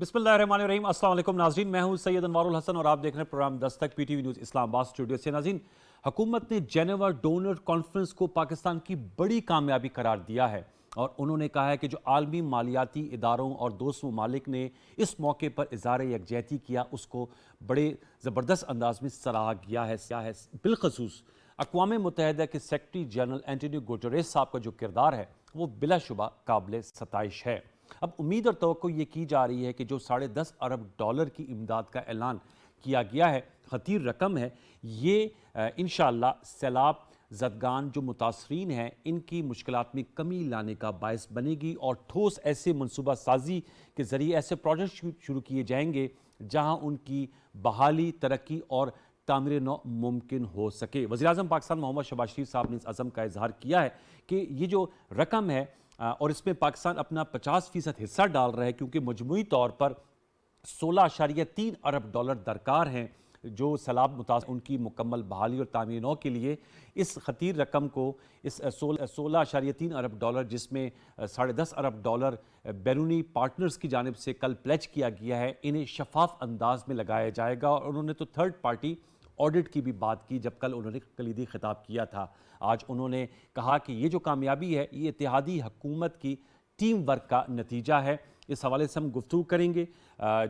बिस्मिल्लाहिर्रहमानिर्रहीम। अस्सलाम वालेकुम नाज़रीन, मैं हूं सैयद अनवारुल हसन और आप देख रहे हैं programme Dastak PTV news Islamabad studio से। नाज़रीन, हुकूमत ने जेनेवा डोनर कॉन्फ्रेंस को पाकिस्तान की बड़ी कामयाबी करार दिया है और उन्होंने कहा है कि जो आलमी मालियाती इदारों और दोस्त ममालिक ने इस मौके पर इज़हार यकजहती किया उसको बड़े ज़बरदस्त अंदाज में सराहा गया है। बिलखसूस अक़वाम मुत्तहिदा के सेक्रेटरी जनरल एंटोनियो गुटेरेस साहब का जो किरदार है वो बिलाशुबा काबिल सताइश है। अब उम्मीद और तवक्को ये की जा रही है कि जो $10.5 अरब की इमदाद का ऐलान किया गया है, खतीर रकम है, ये इंशाअल्लाह सैलाब ज़दगान जो मुतासरीन हैं इनकी मुश्किलात में कमी लाने का बायस बनेगी और ठोस ऐसे मनसूबा साजी के ज़रिए ऐसे प्रोजेक्ट शुरू किए जाएंगे जहाँ उनकी बहाली, तरक्की और तामीर नौ मुमकिन हो सके। वज़ीर-ए-आज़म पाकिस्तान मोहम्मद शहबाज शरीफ साहब ने इस अज़म का इजहार किया है कि ये जो रकम है और इसमें पाकिस्तान अपना 50% हिस्सा डाल रहा है, क्योंकि मजमूई तौर पर $16.3 अरब दरकार हैं जो सैलाब मुतासर उनकी मुकम्मल बहाली और तामीर नौ के लिए। इस खतीर रकम को इस $16.3 अरब जिसमें $10.5 अरब बैरूनी पार्टनर्स की जानिब से कल प्लेज किया गया है, इन्हें शफाफ अंदाज में लगाया जाएगा। और उन्होंने तो थर्ड पार्टी ऑडिट की भी बात की जब कल उन्होंने कलीदी खिताब किया था। आज उन्होंने कहा कि ये जो कामयाबी है ये इत्तेहादी हुकूमत की टीम वर्क का नतीजा है। इस हवाले से हम गुफ्तगू करेंगे।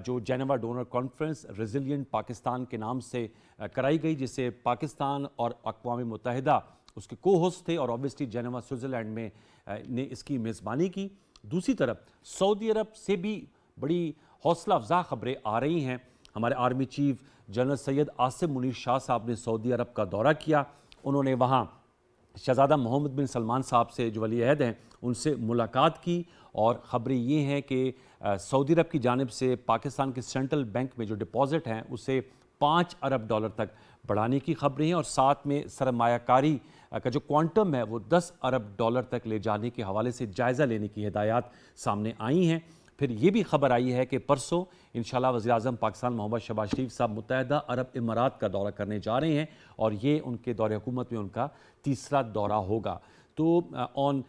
जो Geneva donor conference resilient Pakistan के नाम से कराई गई, जिसे पाकिस्तान और अक़वाम मुत्तहिदा उसके को होस्ट थे और ऑब्वियसली जेनेवा स्विट्ज़रलैंड में ने इसकी मेज़बानी की। दूसरी तरफ सऊदी अरब से भी बड़ी हौसला अफजा खबरें आ रही हैं। हमारे army chief general Syed Asim Munir Shah साहब ने सऊदी अरब का दौरा किया। उन्होंने वहाँ शहज़ादा मोहम्मद बिन सलमान साहब से जो वली अहद हैं उनसे मुलाकात की और ख़बरें ये हैं कि सऊदी अरब की जानिब से पाकिस्तान के सेंट्रल बैंक में जो डिपॉज़िट हैं उसे $5 अरब तक बढ़ाने की ख़बरें हैं और साथ में सरमायाकारी का जो क्वांटम है वो $10 अरब तक ले जाने के हवाले से जायज़ा लेने की हिदायत सामने आई हैं। फिर ये भी खबर आई है कि परसों इंशाअल्लाह वज़ीर-ए-आज़म पाकिस्तान मोहम्मद शहबाज शरीफ साहब मुत्तहिदा अरब इमारात का दौरा करने जा रहे हैं और ये उनके दौरे हुकूमत में उनका तीसरा दौरा होगा। तो ऑन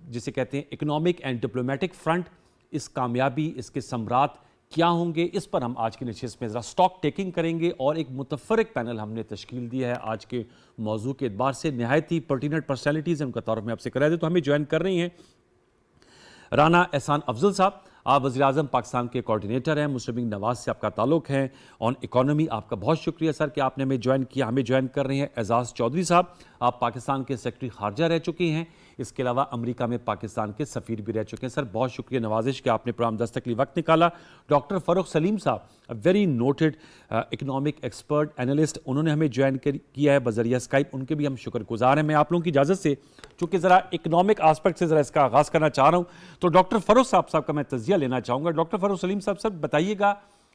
जिसे कहते हैं इकनॉमिक एंड डिप्लोमेटिक फ्रंट इस कामयाबी, इसके समरात क्या होंगे, इस पर हम आज की नशिस्त में ज़रा स्टॉक टेकिंग करेंगे और एक मुतफ़र्रिक़ पैनल हमने तश्कील दिया है आज के मौजू के एतबार से। नहायत ही पर्टिनेंट पर्सनैलिटीज़ हैं, उनका तारुफ मैं आपसे करा दूँ तो हमें ज्वाइन कर रही हैं राना एहसान अफजल साहब। आप वज़ीर-ए-आज़म पाकिस्तान के कोऑर्डिनेटर हैं, मुस्लिम लीग नवाज़ से आपका ताल्लुक़ है। ऑन इकॉनमी आपका बहुत शुक्रिया सर कि आपने हमें ज्वाइन किया। हमें ज्वाइन कर रहे हैं एजाज़ चौधरी साहब, आप पाकिस्तान के सेक्रेटरी ख़ारजा रह चुके हैं, इसके अलावा अमेरिका में पाकिस्तान के सफ़ीर भी रह चुके हैं। सर बहुत शुक्रिया नवाजिश कि आपने प्रोग्राम दस्तक के लिए वक्त निकाला। डॉक्टर फ़ारूक सलीम साहब, very noted economic expert analyst, उन्होंने हमें ज्वाइन किया है बज़रिया स्काइप, उनके भी हम शुक्रगुजार हैं। मैं आप लोगों की इजाज़त से चूँकि ज़रा इकनॉमिक आस्पेक्ट से ज़रा इसका आगाज़ करना चाह रहा हूँ तो डॉक्टर फ़ारूक साहब का मैं तज़किया लेना चाहूँगा। डॉक्टर फ़ारूक सलीम साहब, सर बताइएगा,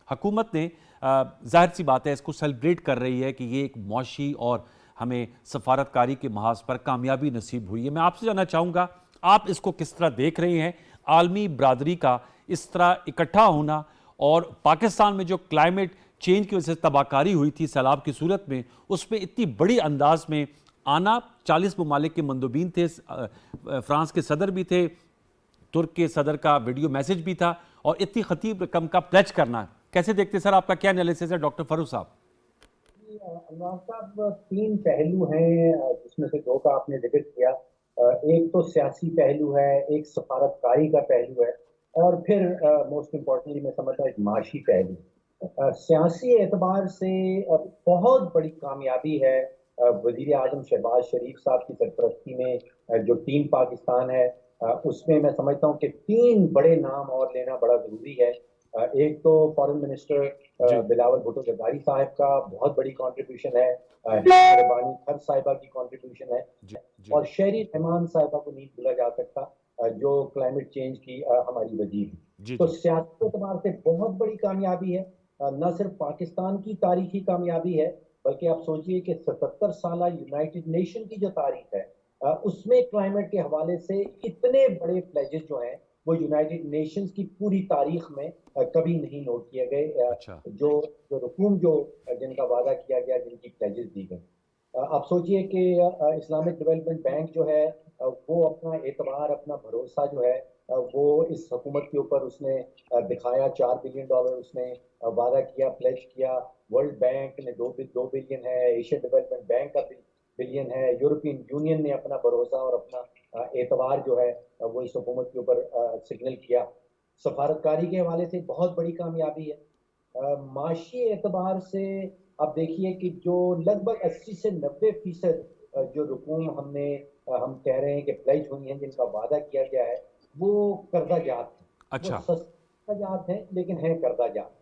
हुकूमत ने ज़ाहिर सी बात है इसको सेलिब्रेट कर रही है कि ये एक मुआशी और हमें सफारतकारी के महाज पर कामयाबी नसीब हुई है। मैं आपसे जानना चाहूँगा आप इसको किस तरह देख रहे हैं, आलमी बरादरी का इस तरह इकट्ठा होना और पाकिस्तान में जो क्लाइमेट चेंज की वजह से तबाहकारी हुई थी सैलाब की सूरत में, उसमें इतनी बड़ी अंदाज में आना। 40 ममालिक के मंदूबीन थे, फ्रांस के सदर भी थे, तुर्क के सदर का वीडियो मैसेज भी था और इतनी खतीब रकम का प्लेज करना, कैसे देखते सर, आपका क्या एनालिसिस है डॉक्टर फ़ारूक साहब? अनवर साहब, तीन पहलू हैं जिसमें से दो का आपने जिक्र किया। एक तो सियासी पहलू है, एक सफारतकारी का पहलू है और फिर मोस्ट इम्पोर्टेंटली मैं समझता हूँ एक माशी पहलू। सियासी एतबार से बहुत बड़ी कामयाबी है वजीर आजम शहबाज शरीफ साहब की सरपरस्ती में जो टीम पाकिस्तान है उसमें मैं समझता हूँ कि तीन बड़े नाम और लेना बड़ा ज़रूरी है। एक तो फॉरेन मिनिस्टर जी बिलावल भुट्टो जरदारी साहब का बहुत बड़ी कंट्रीब्यूशन है, रबानी खर साहिबा की कंट्रीब्यूशन है जी जी और शहरी रहमान साहिबा को नहीं भूला जा सकता जो क्लाइमेट चेंज की हमारी वजीर है। जी तो जी सियासी एतबार से बहुत बड़ी कामयाबी है। न सिर्फ पाकिस्तान की तारीखी कामयाबी है बल्कि आप सोचिए कि 77 साल यूनाइटेड नेशन की जो तारीख है उसमें क्लाइमेट के हवाले से इतने बड़े प्लेजेस जो हैं वो यूनाइटेड नेशंस की पूरी तारीख में कभी नहीं नोट किए गए। अच्छा जो जो रकूम जो जिनका वादा किया गया, जिनकी प्लेजेस दी गई। आप सोचिए कि इस्लामिक डेवलपमेंट बैंक जो है वो अपना एतबार, अपना भरोसा जो है وہ اس حکومت کے اوپر اس نے دکھایا. $4 بلین اس نے وعدہ کیا, پلیج کیا. ورلڈ بینک نے 2 بلین ہے, ایشین ڈیولپمنٹ بینک کا بلین ہے, یورپین یونین نے اپنا بھروسہ اور اپنا اعتبار جو ہے وہ اس حکومت کے اوپر سگنل کیا. سفارتکاری کے حوالے سے بہت بڑی کامیابی ہے. معاشی اعتبار سے آپ دیکھیے کہ جو لگ بھگ 80 سے 90% جو رقوم ہم کہہ رہے ہیں کہ پلیج ہوئی ہیں, جن کا وعدہ کیا گیا ہے, وہ قرضہ جات ہیں. وہ اچھا. سستے قرضہ جات ہیں لیکن ہیں قرضہ جات.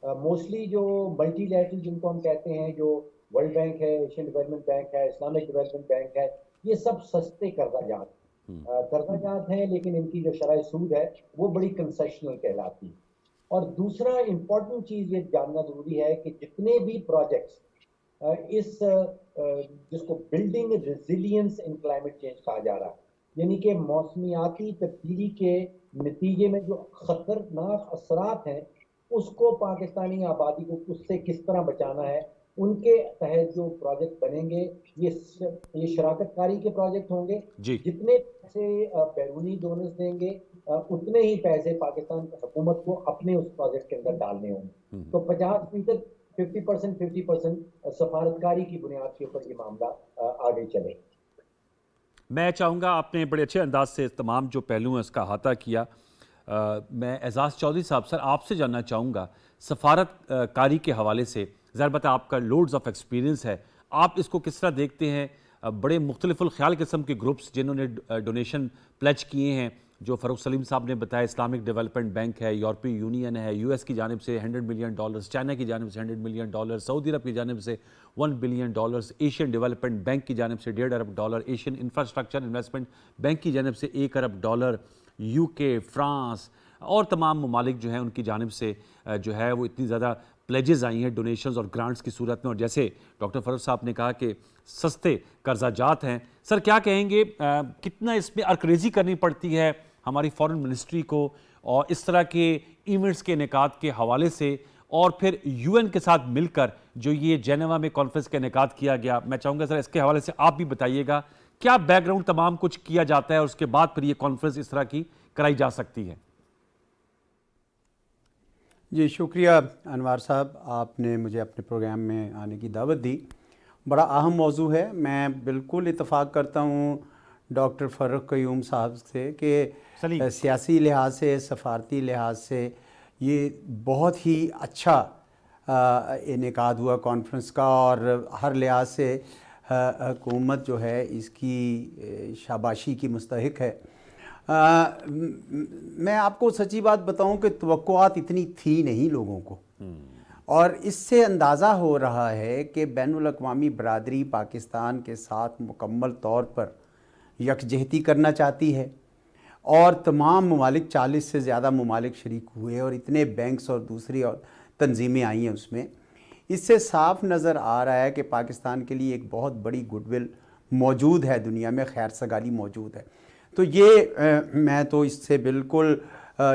موسٹلی جو ملٹی لیٹرل جن کو ہم کہتے ہیں, جو ورلڈ بینک ہے, ایشین ڈیولپمنٹ بینک ہے, اسلامک ڈیولپمنٹ بینک ہے, یہ سب سستے قرضہ جات قرضہ جات ہیں, لیکن ان کی جو شرح سود ہے وہ بڑی کنسیشنل کہلاتی ہے. اور دوسرا امپورٹنٹ چیز یہ جاننا ضروری ہے کہ جتنے بھی پروجیکٹس اس جس کو building resilience in climate change کہا جا رہا ہے, یعنی کہ موسمیاتی تبدیلی کے نتیجے میں جو خطرناک اثرات ہیں اس کو پاکستانی آبادی کو اس سے کس طرح بچانا ہے, ان کے تحت جو پروجیکٹ بنیں گے یہ شراکت کاری کے پروجیکٹ ہوں گے. جی. جتنے پیسے بیرونی ڈونرز دیں گے اتنے ہی پیسے پاکستان حکومت کو اپنے اس پروجیکٹ کے اندر ڈالنے ہوں گے. تو 50%, 50% سفارتکاری کی بنیاد کے اوپر یہ معاملہ آگے چلے. میں چاہوں گا, آپ نے بڑے اچھے انداز سے تمام جو پہلو ہیں اس کا احاطہ کیا. میں اعزاز چودھری صاحب سر آپ سے جاننا چاہوں گا سفارت کاری کے حوالے سے. ظاہر بات ہے آپ کا لوڈز آف ایکسپیرینس ہے, آپ اس کو کس طرح دیکھتے ہیں؟ بڑے مختلف الخیال قسم کے گروپس جنہوں نے ڈونیشن پلیج کیے ہیں, جو فاروق سلیم صاحب نے بتایا, اسلامک ڈیولپمنٹ بینک ہے, یورپی یونین ہے, یو ایس کی جانب سے $100 ملین, چائنا کی جانب سے $100 ملین, سعودی عرب کی جانب سے $1 بلین, ایشین ڈیولپمنٹ بینک کی جانب سے $1.5 ارب, ایشین انفراسٹرکچر انویسٹمنٹ بینک کی جانب سے $1 ارب, یو کے, فرانس اور تمام ممالک جو ہیں ان کی جانب سے جو ہے وہ اتنی زیادہ پلیجز آئی ہیں ڈونیشنز اور گرانٹس کی صورت میں. اور جیسے ڈاکٹر فروخ صاحب نے کہا کہ سستے قرضہ جات ہیں, سر کیا کہیں گے, کتنا اس میں ارکریزی کرنی پڑتی ہے ہماری فارن منسٹری کو اور اس طرح کے ایونٹس کے انعقاد کے حوالے سے, اور پھر یو این کے ساتھ مل کر جو یہ جینیوا میں کانفرنس کا انعقاد کیا گیا, میں چاہوں گا سر اس کے حوالے سے آپ بھی بتائیے گا کیا بیک گراؤنڈ تمام کچھ کیا جاتا ہے اور اس کے بعد پھر یہ کانفرنس اس طرح کی کرائی جا سکتی ہے؟ جی شکریہ انوار صاحب, آپ نے مجھے اپنے پروگرام میں آنے کی دعوت دی. بڑا اہم موضوع ہے. میں بالکل اتفاق کرتا ہوں ڈاکٹر فروخ قیوم صاحب سے کہ سیاسی لحاظ سے, سفارتی لحاظ سے یہ بہت ہی اچھا انعقاد ہوا کانفرنس کا, اور ہر لحاظ سے حکومت جو ہے اس کی شاباشی کی مستحق ہے. میں آپ کو سچی بات بتاؤں کہ توقعات اتنی تھی نہیں لوگوں کو, اور اس سے اندازہ ہو رہا ہے کہ بین الاقوامی برادری پاکستان کے ساتھ مکمل طور پر یکجہتی کرنا چاہتی ہے, اور تمام ممالک 40 سے زیادہ ممالک شریک ہوئے اور اتنے بینکس اور دوسری اور تنظیمیں آئی ہیں اس میں. اس سے صاف نظر آ رہا ہے کہ پاکستان کے لیے ایک بہت بڑی گڈ ول موجود ہے دنیا میں, خیر سگالی موجود ہے. تو یہ میں تو اس سے بالکل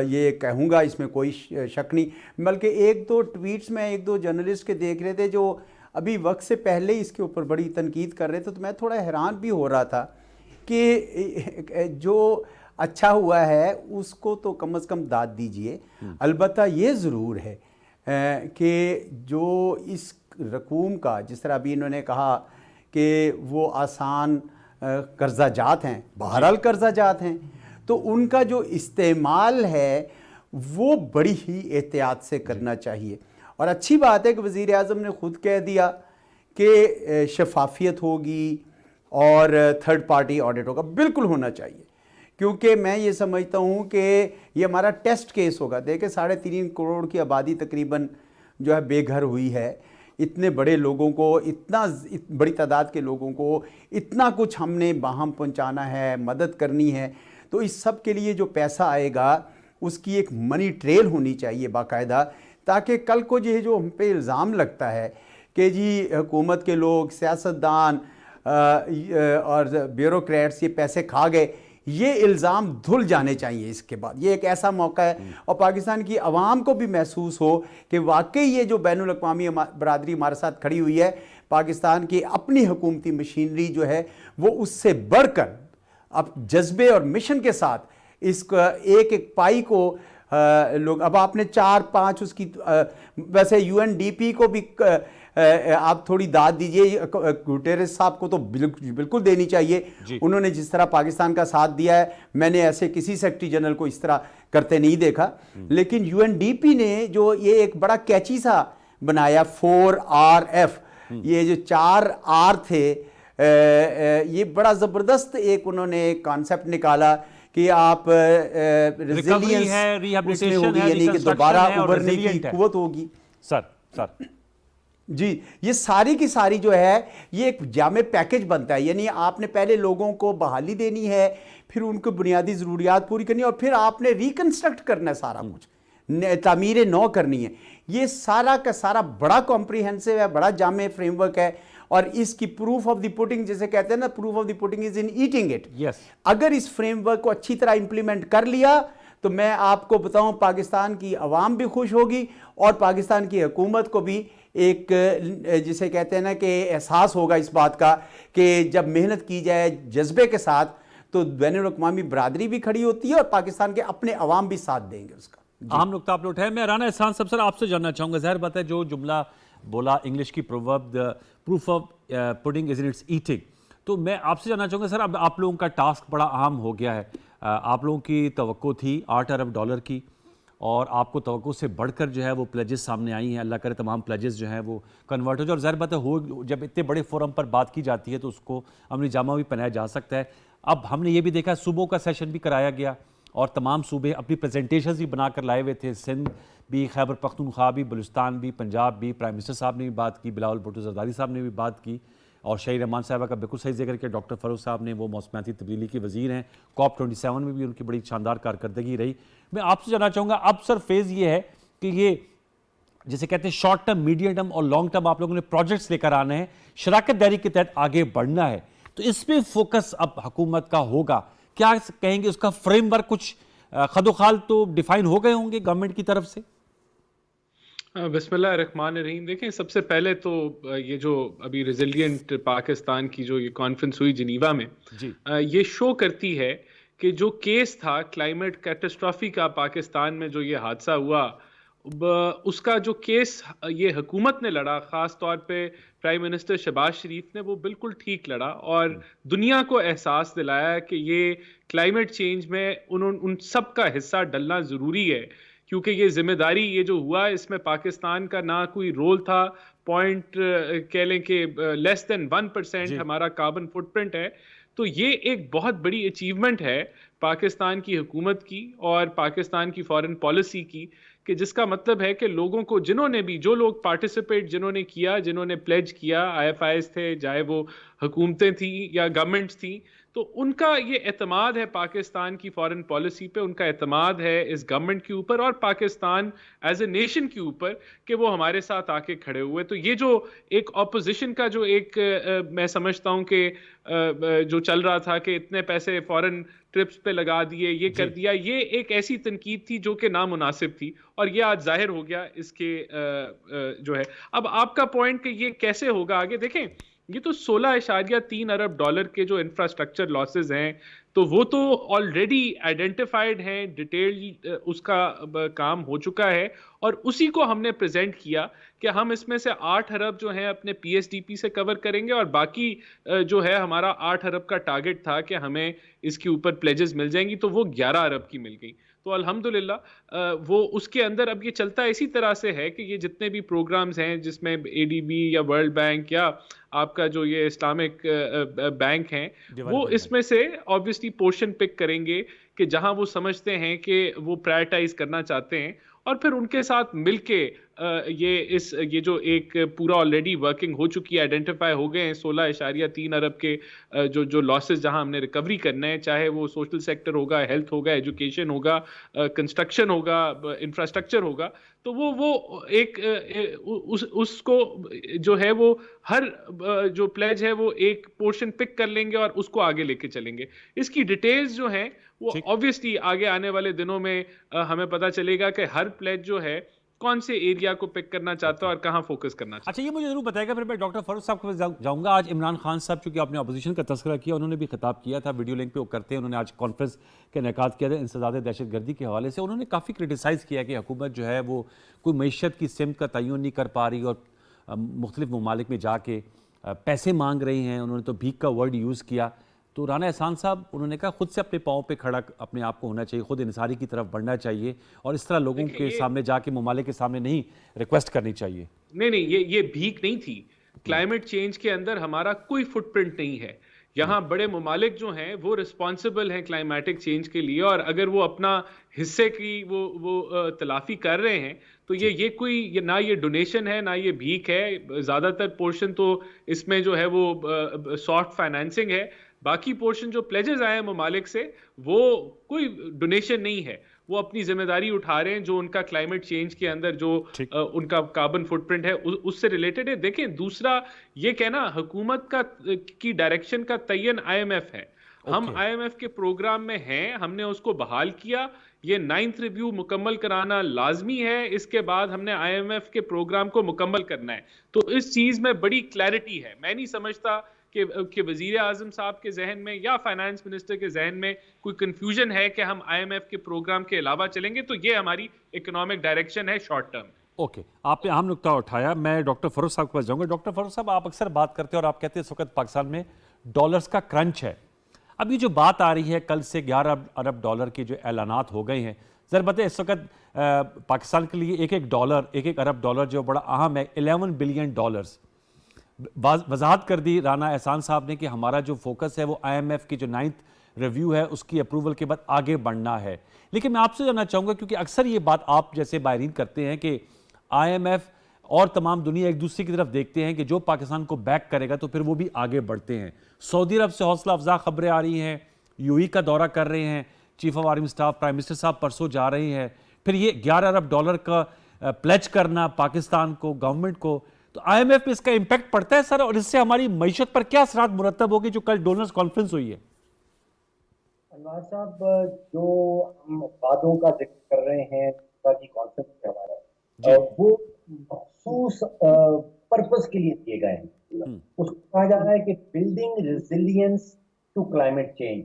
یہ کہوں گا, اس میں کوئی شک نہیں. بلکہ ایک دو ٹویٹس میں ایک دو جرنلسٹ کے دیکھ رہے تھے جو ابھی وقت سے پہلے اس کے اوپر بڑی تنقید کر رہے تھے, تو میں تھوڑا حیران بھی ہو رہا تھا کہ جو اچھا ہوا ہے اس کو تو کم از کم داد دیجئے. البتہ یہ ضرور ہے کہ جو اس رقوم کا, جس طرح ابھی انہوں نے کہا کہ وہ آسان قرضہ جات ہیں, بہرحال قرضہ جات ہیں, تو ان کا جو استعمال ہے وہ بڑی ہی احتیاط سے کرنا چاہیے. اور اچھی بات ہے کہ وزیر اعظم نے خود کہہ دیا کہ شفافیت ہوگی اور تھرڈ پارٹی آڈٹ ہوگا. بالکل ہونا چاہیے, کیونکہ میں یہ سمجھتا ہوں کہ یہ ہمارا ٹیسٹ کیس ہوگا. دیکھیں 3.5 کروڑ کی آبادی تقریباً جو ہے بے گھر ہوئی ہے, اتنے بڑے لوگوں کو, اتنا بڑی تعداد کے لوگوں کو اتنا کچھ ہم نے باہم پہنچانا ہے, مدد کرنی ہے. تو اس سب کے لیے جو پیسہ آئے گا اس کی ایک منی ٹریل ہونی چاہیے باقاعدہ, تاکہ کل کو یہ جو ہم پہ الزام لگتا ہے کہ جی حکومت کے لوگ, سیاستدان اور بیوروکریٹس یہ پیسے کھا گئے, یہ الزام دھل جانے چاہیے اس کے بعد. یہ ایک ایسا موقع ہے, اور پاکستان کی عوام کو بھی محسوس ہو کہ واقعی یہ جو بین الاقوامی برادری ہمارے ساتھ کھڑی ہوئی ہے, پاکستان کی اپنی حکومتی مشینری جو ہے وہ اس سے بڑھ کر اب جذبے اور مشن کے ساتھ اس ایک ایک پائی کو لوگ، اب آپ نے 4-5 اس کی، ویسے UNDP کو بھی آپ تھوڑی داد دیجئے، گوٹیرس صاحب کو تو بالکل دینی چاہیے، انہوں نے جس طرح پاکستان کا ساتھ دیا ہے، میں نے ایسے کسی سیکرٹری جنرل کو اس طرح کرتے نہیں دیکھا. لیکن UNDP نے جو یہ ایک بڑا کیچی سا بنایا 4RF، یہ جو 4R تھے، یہ بڑا زبردست ایک انہوں نے کانسیپٹ نکالا کہ آپ ریزیلینس اس میں ہوگی، یعنی کہ دوبارہ ابھرنے کی قوت ہوگی. سر جی، یہ ساری کی ساری جو ہے یہ ایک جامع پیکج بنتا ہے، یعنی آپ نے پہلے لوگوں کو بحالی دینی ہے، پھر ان کو بنیادی ضروریات پوری کرنی ہے، اور پھر آپ نے ریکنسٹرکٹ کرنا ہے، سارا کچھ تعمیر نو کرنی ہے. یہ سارا کا سارا بڑا کمپریہنسو ہے، بڑا جامع فریم ورک ہے، اور اس کی پروف آف دی پوٹنگ جسے کہتے ہیں نا، proof of the putting is in eating it. اگر اس فریم ورک کو اچھی طرح امپلیمنٹ کر لیا تو میں آپ کو بتاؤں پاکستان کی عوام بھی خوش ہوگی، اور پاکستان کی حکومت کو بھی ایک جسے کہتے ہیں نا کہ احساس ہوگا اس بات کا کہ جب محنت کی جائے جذبے کے ساتھ تو بین الاقوامی برادری بھی کھڑی ہوتی ہے، اور پاکستان کے اپنے عوام بھی ساتھ دیں گے اس کا. اہم نقطہ آپ نے اٹھایا. میں رانا احسان صاحب سر آپ سے جاننا چاہوں گا، ظاہر بات ہے جو جملہ بولا انگلش کی proverb proof of putting is in its eating, تو میں آپ سے جاننا چاہوں گا سر اب آپ لوگوں کا ٹاسک بڑا اہم ہو گیا ہے. آپ لوگوں کی توقع تھی $8 ارب کی، اور آپ کو توقع سے بڑھ کر جو ہے وہ پلیجز سامنے آئی ہیں. اللہ کرے تمام پلیجز جو ہیں وہ کنورٹ ہو جائے، اور ظاہر بات ہے جب اتنے بڑے فورم پر بات کی جاتی ہے تو اس کو عملی جامہ بھی پہنایا جا سکتا ہے. اب ہم نے یہ بھی دیکھا صوبوں کا سیشن بھی کرایا گیا، اور تمام صوبے اپنی پریزنٹیشنز بھی بنا کر لائے ہوئے تھے، سندھ بھی، خیبر پختونخوا بھی، بلوچستان بھی، پنجاب بھی. پرائم منسٹر صاحب نے بھی بات کی، بلاول بھٹو زرداری صاحب نے بھی بات کی، اور شاہی رحمان صاحبہ کا بالکل صحیح ذکر کیا. ڈاکٹر فروغ صاحب نے، وہ موسمیاتی تبدیلی کے وزیر ہیں، COP27 میں بھی ان کی بڑی شاندار کارکردگی رہی. میں آپ سے جاننا چاہوں گا اب سر فیز یہ ہے کہ یہ جسے کہتے ہیں شارٹ ٹرم، میڈیم ٹرم اور لانگ ٹرم آپ لوگوں نے پروجیکٹس لے کر آنے ہیں، شراکت داری کے تحت آگے بڑھنا ہے، تو اس پہ فوکس اب حکومت کا ہوگا. کیا کہیں گے اس کا فریم ورک کچھ خد و خال تو ڈیفائن ہو گئے ہوں گے گورنمنٹ کی طرف سے؟ بسم اللہ الرحمن الرحیم. دیکھیں سب سے پہلے تو یہ جو ابھی ریزیلینٹ پاکستان کی جو یہ کانفرنس ہوئی جنیوا میں، یہ شو کرتی ہے کہ جو کیس تھا کلائمیٹ کیٹاسٹرافی کا پاکستان میں، جو یہ حادثہ ہوا، اس کا جو کیس یہ حکومت نے لڑا، خاص طور پہ پرائم منسٹر شہباز شریف نے، وہ بالکل ٹھیک لڑا، اور دنیا کو احساس دلایا کہ یہ کلائمیٹ چینج میں ان سب کا حصہ ڈلنا ضروری ہے، کیونکہ یہ ذمہ داری یہ جو ہوا اس میں پاکستان کا نہ کوئی رول تھا. پوائنٹ کہہ لیں کہ لیس دین 1% ہمارا کاربن فٹ پرنٹ ہے. تو یہ ایک بہت بڑی اچیومنٹ ہے پاکستان کی حکومت کی اور پاکستان کی فارن پالیسی کی، کہ جس کا مطلب ہے کہ لوگوں کو جنہوں نے بھی، جو لوگ پارٹیسپیٹ جنہوں نے کیا، جنہوں نے پلیج کیا، IFIs تھے، چاہے وہ حکومتیں تھیں یا گورنمنٹس تھیں، تو ان کا یہ اعتماد ہے پاکستان کی فارن پالیسی پہ، ان کا اعتماد ہے اس گورنمنٹ کے اوپر اور پاکستان ایز اے نیشن کے اوپر کہ وہ ہمارے ساتھ آ کے کھڑے ہوئے. تو یہ جو ایک اپوزیشن کا جو ایک میں سمجھتا ہوں کہ جو چل رہا تھا کہ اتنے پیسے فارن ٹرپس پہ لگا دیے، یہ کر دیا، یہ ایک ایسی تنقید تھی جو کہ نامناسب تھی، اور یہ آج ظاہر ہو گیا اس کے جو ہے. اب آپ کا پوائنٹ کہ یہ کیسے ہوگا آگے، دیکھیں یہ تو $16.3 ارب کے جو انفراسٹرکچر لاسز ہیں، تو وہ تو آلریڈی آئیڈینٹیفائڈ ہیں، ڈیٹیل اس کا کام ہو چکا ہے، اور اسی کو ہم نے پریزنٹ کیا کہ ہم اس میں سے 8 ارب جو ہیں اپنے PSDP سے کور کریں گے، اور باقی جو ہے ہمارا 8 ارب کا ٹارگٹ تھا کہ ہمیں اس کے اوپر پلیجز مل جائیں گی، تو وہ 11 ارب کی مل گئی. تو الحمدللہ وہ اس کے اندر اب یہ چلتا اسی طرح سے ہے کہ یہ جتنے بھی پروگرامز ہیں جس میں ADB یا ورلڈ بینک یا آپ کا جو یہ اسلامک بینک ہیں، وہ اس میں سے آبویسلی پورشن پک کریں گے کہ جہاں وہ سمجھتے ہیں کہ وہ پرائرٹائز کرنا چاہتے ہیں، اور پھر ان کے ساتھ مل کے یہ جو ایک پورا آلریڈی ورکنگ ہو چکی ہے، آئیڈینٹیفائی ہو گئے ہیں 16.3 ارب کے جو لاسز جہاں ہم نے ریکوری کرنا ہے، چاہے وہ سوشل سیکٹر ہوگا، ہیلتھ ہوگا، ایجوکیشن ہوگا، کنسٹرکشن ہوگا، انفراسٹرکچر ہوگا. تو وہ ایک اس کو جو ہے وہ ہر جو پلیج ہے وہ ایک پورشن پک کر لیں گے اور اس کو آگے لے کے چلیں گے. اس کی ڈیٹیلز جو ہیں وہ آبویسلی آگے آنے والے دنوں میں ہمیں پتہ چلے گا کہ ہر پلیج جو ہے کون سے ایریا کو پک کرنا چاہتا ہے اور کہاں فوکس کرنا چاہتا ہے. اچھا یہ مجھے ضرور بتائے گا. پھر میں ڈاکٹر فاروق صاحب کو جاؤں گا. آج عمران خان صاحب چونکہ آپ نے اپوزیشن کا تذکرہ کیا, انہوں نے بھی خطاب کیا تھا, ویڈیو لنک پہ وہ کرتے ہیں, انہوں نے آج کانفرنس کا انعقاد کیا تھا انسداد دہشت گردی کے حوالے سے. انہوں نے کافی کرٹیسائز کیا کہ حکومت جو ہے وہ کوئی معیشت کی سمت کا تعین نہیں کر پا رہی اور مختلف ممالک میں جا کے پیسے مانگ رہی ہیں. انہوں نے تو بھیک کا ورڈ یوز کیا. تو رانا احسان صاحب انہوں نے کہا خود سے اپنے پاؤں پہ کھڑا اپنے آپ کو ہونا چاہیے, خود انحصاری کی طرف بڑھنا چاہیے, اور اس طرح لوگوں کے سامنے جا کے ممالک کے سامنے نہیں ریکویسٹ کرنی چاہیے. نہیں یہ بھیک نہیں تھی. کلائمیٹ چینج کے اندر ہمارا کوئی فٹ پرنٹ نہیں ہے. یہاں بڑے ممالک جو ہیں وہ رسپانسبل ہیں کلائمیٹک چینج کے لیے, اور اگر وہ اپنا حصے کی وہ تلافی کر رہے ہیں تو یہ کوئی نہ یہ ڈونیشن ہے نہ یہ بھیک ہے. زیادہ تر پورشن تو اس میں جو ہے وہ سافٹ فائنینسنگ ہے. باقی پورشن جو پلیجز آئے ہیں ممالک سے وہ کوئی ڈونیشن نہیں ہے. وہ اپنی ذمہ داری اٹھا رہے ہیں جو ان کا کلائمیٹ چینج کے اندر جو ان کا کاربن فٹ پرنٹ ہے اس سے ریلیٹڈ ہے. دیکھیں دوسرا یہ کہنا حکومت کی ڈائریکشن کا تعین آئی ایم ایف ہے. ہم آئی ایم ایف کے پروگرام میں ہیں, ہم نے اس کو بحال کیا. یہ 9th ریویو مکمل کرانا لازمی ہے. اس کے بعد ہم نے آئی ایم ایف کے پروگرام کو مکمل کرنا ہے. تو اس چیز میں بڑی کلیئرٹی ہے. میں نہیں سمجھتا کہ وزیر اعظم صاحب کے ذہن میں یا فائنانس منسٹر کے ذہن میں کوئی کنفیوژن ہے کہ ہم آئی ایم ایف کے پروگرام کے علاوہ چلیں گے. تو یہ ہماری اکنامک ڈائریکشن ہے شارٹ ٹرم. اوکے, آپ نے اہم نکتہ اٹھایا. میں ڈاکٹر فاروق صاحب کے پاس جاؤں گا. ڈاکٹر فاروق صاحب آپ اکثر بات کرتے ہیں اور آپ کہتے ہیں اس وقت پاکستان میں ڈالرز کا کرنچ ہے. اب یہ جو بات آ رہی ہے کل سے 11 ارب ڈالر کے جو اعلانات ہو گئے ہیں, ذرا بتائیں اس وقت پاکستان کے لیے ایک ارب ڈالر جو بڑا اہم ہے, 11 بلین ڈالرز. وضاحت کر دی رانا احسان صاحب نے کہ ہمارا جو فوکس ہے وہ آئی ایم ایف کی جو 9th ریویو ہے اس کی اپروول کے بعد آگے بڑھنا ہے. لیکن میں آپ سے جاننا چاہوں گا کیونکہ اکثر یہ بات آپ جیسے ماہرین کرتے ہیں کہ آئی ایم ایف اور تمام دنیا ایک دوسرے کی طرف دیکھتے ہیں کہ جو پاکستان کو بیک کرے گا تو پھر وہ بھی آگے بڑھتے ہیں. سعودی عرب سے حوصلہ افزا خبریں آ رہی ہیں, یو ای کا دورہ کر رہے ہیں chief of army staff, prime minister صاحب پرسوں جا رہے ہیں. پھر یہ 11 ارب ڈالر کا پلیج کرنا پاکستان کو, گورنمنٹ کو, تو آئی ایم ایف پہ اس کا امپیکٹ پڑتا ہے سر, اور اس سے ہماری معیشت پر کیا اثرات مرتب ہوگی جو کل ڈونرز کانفرنس ہوئی ہے؟ انوار صاحب جو ہم وعدوں کا ذکر کر رہے ہیں کانفرنس کے ہمارا وہ مخصوص پرپس کے لیے دیے گئے ہیں. اس کو کہا جا رہا ہے کہ building resilience to climate change,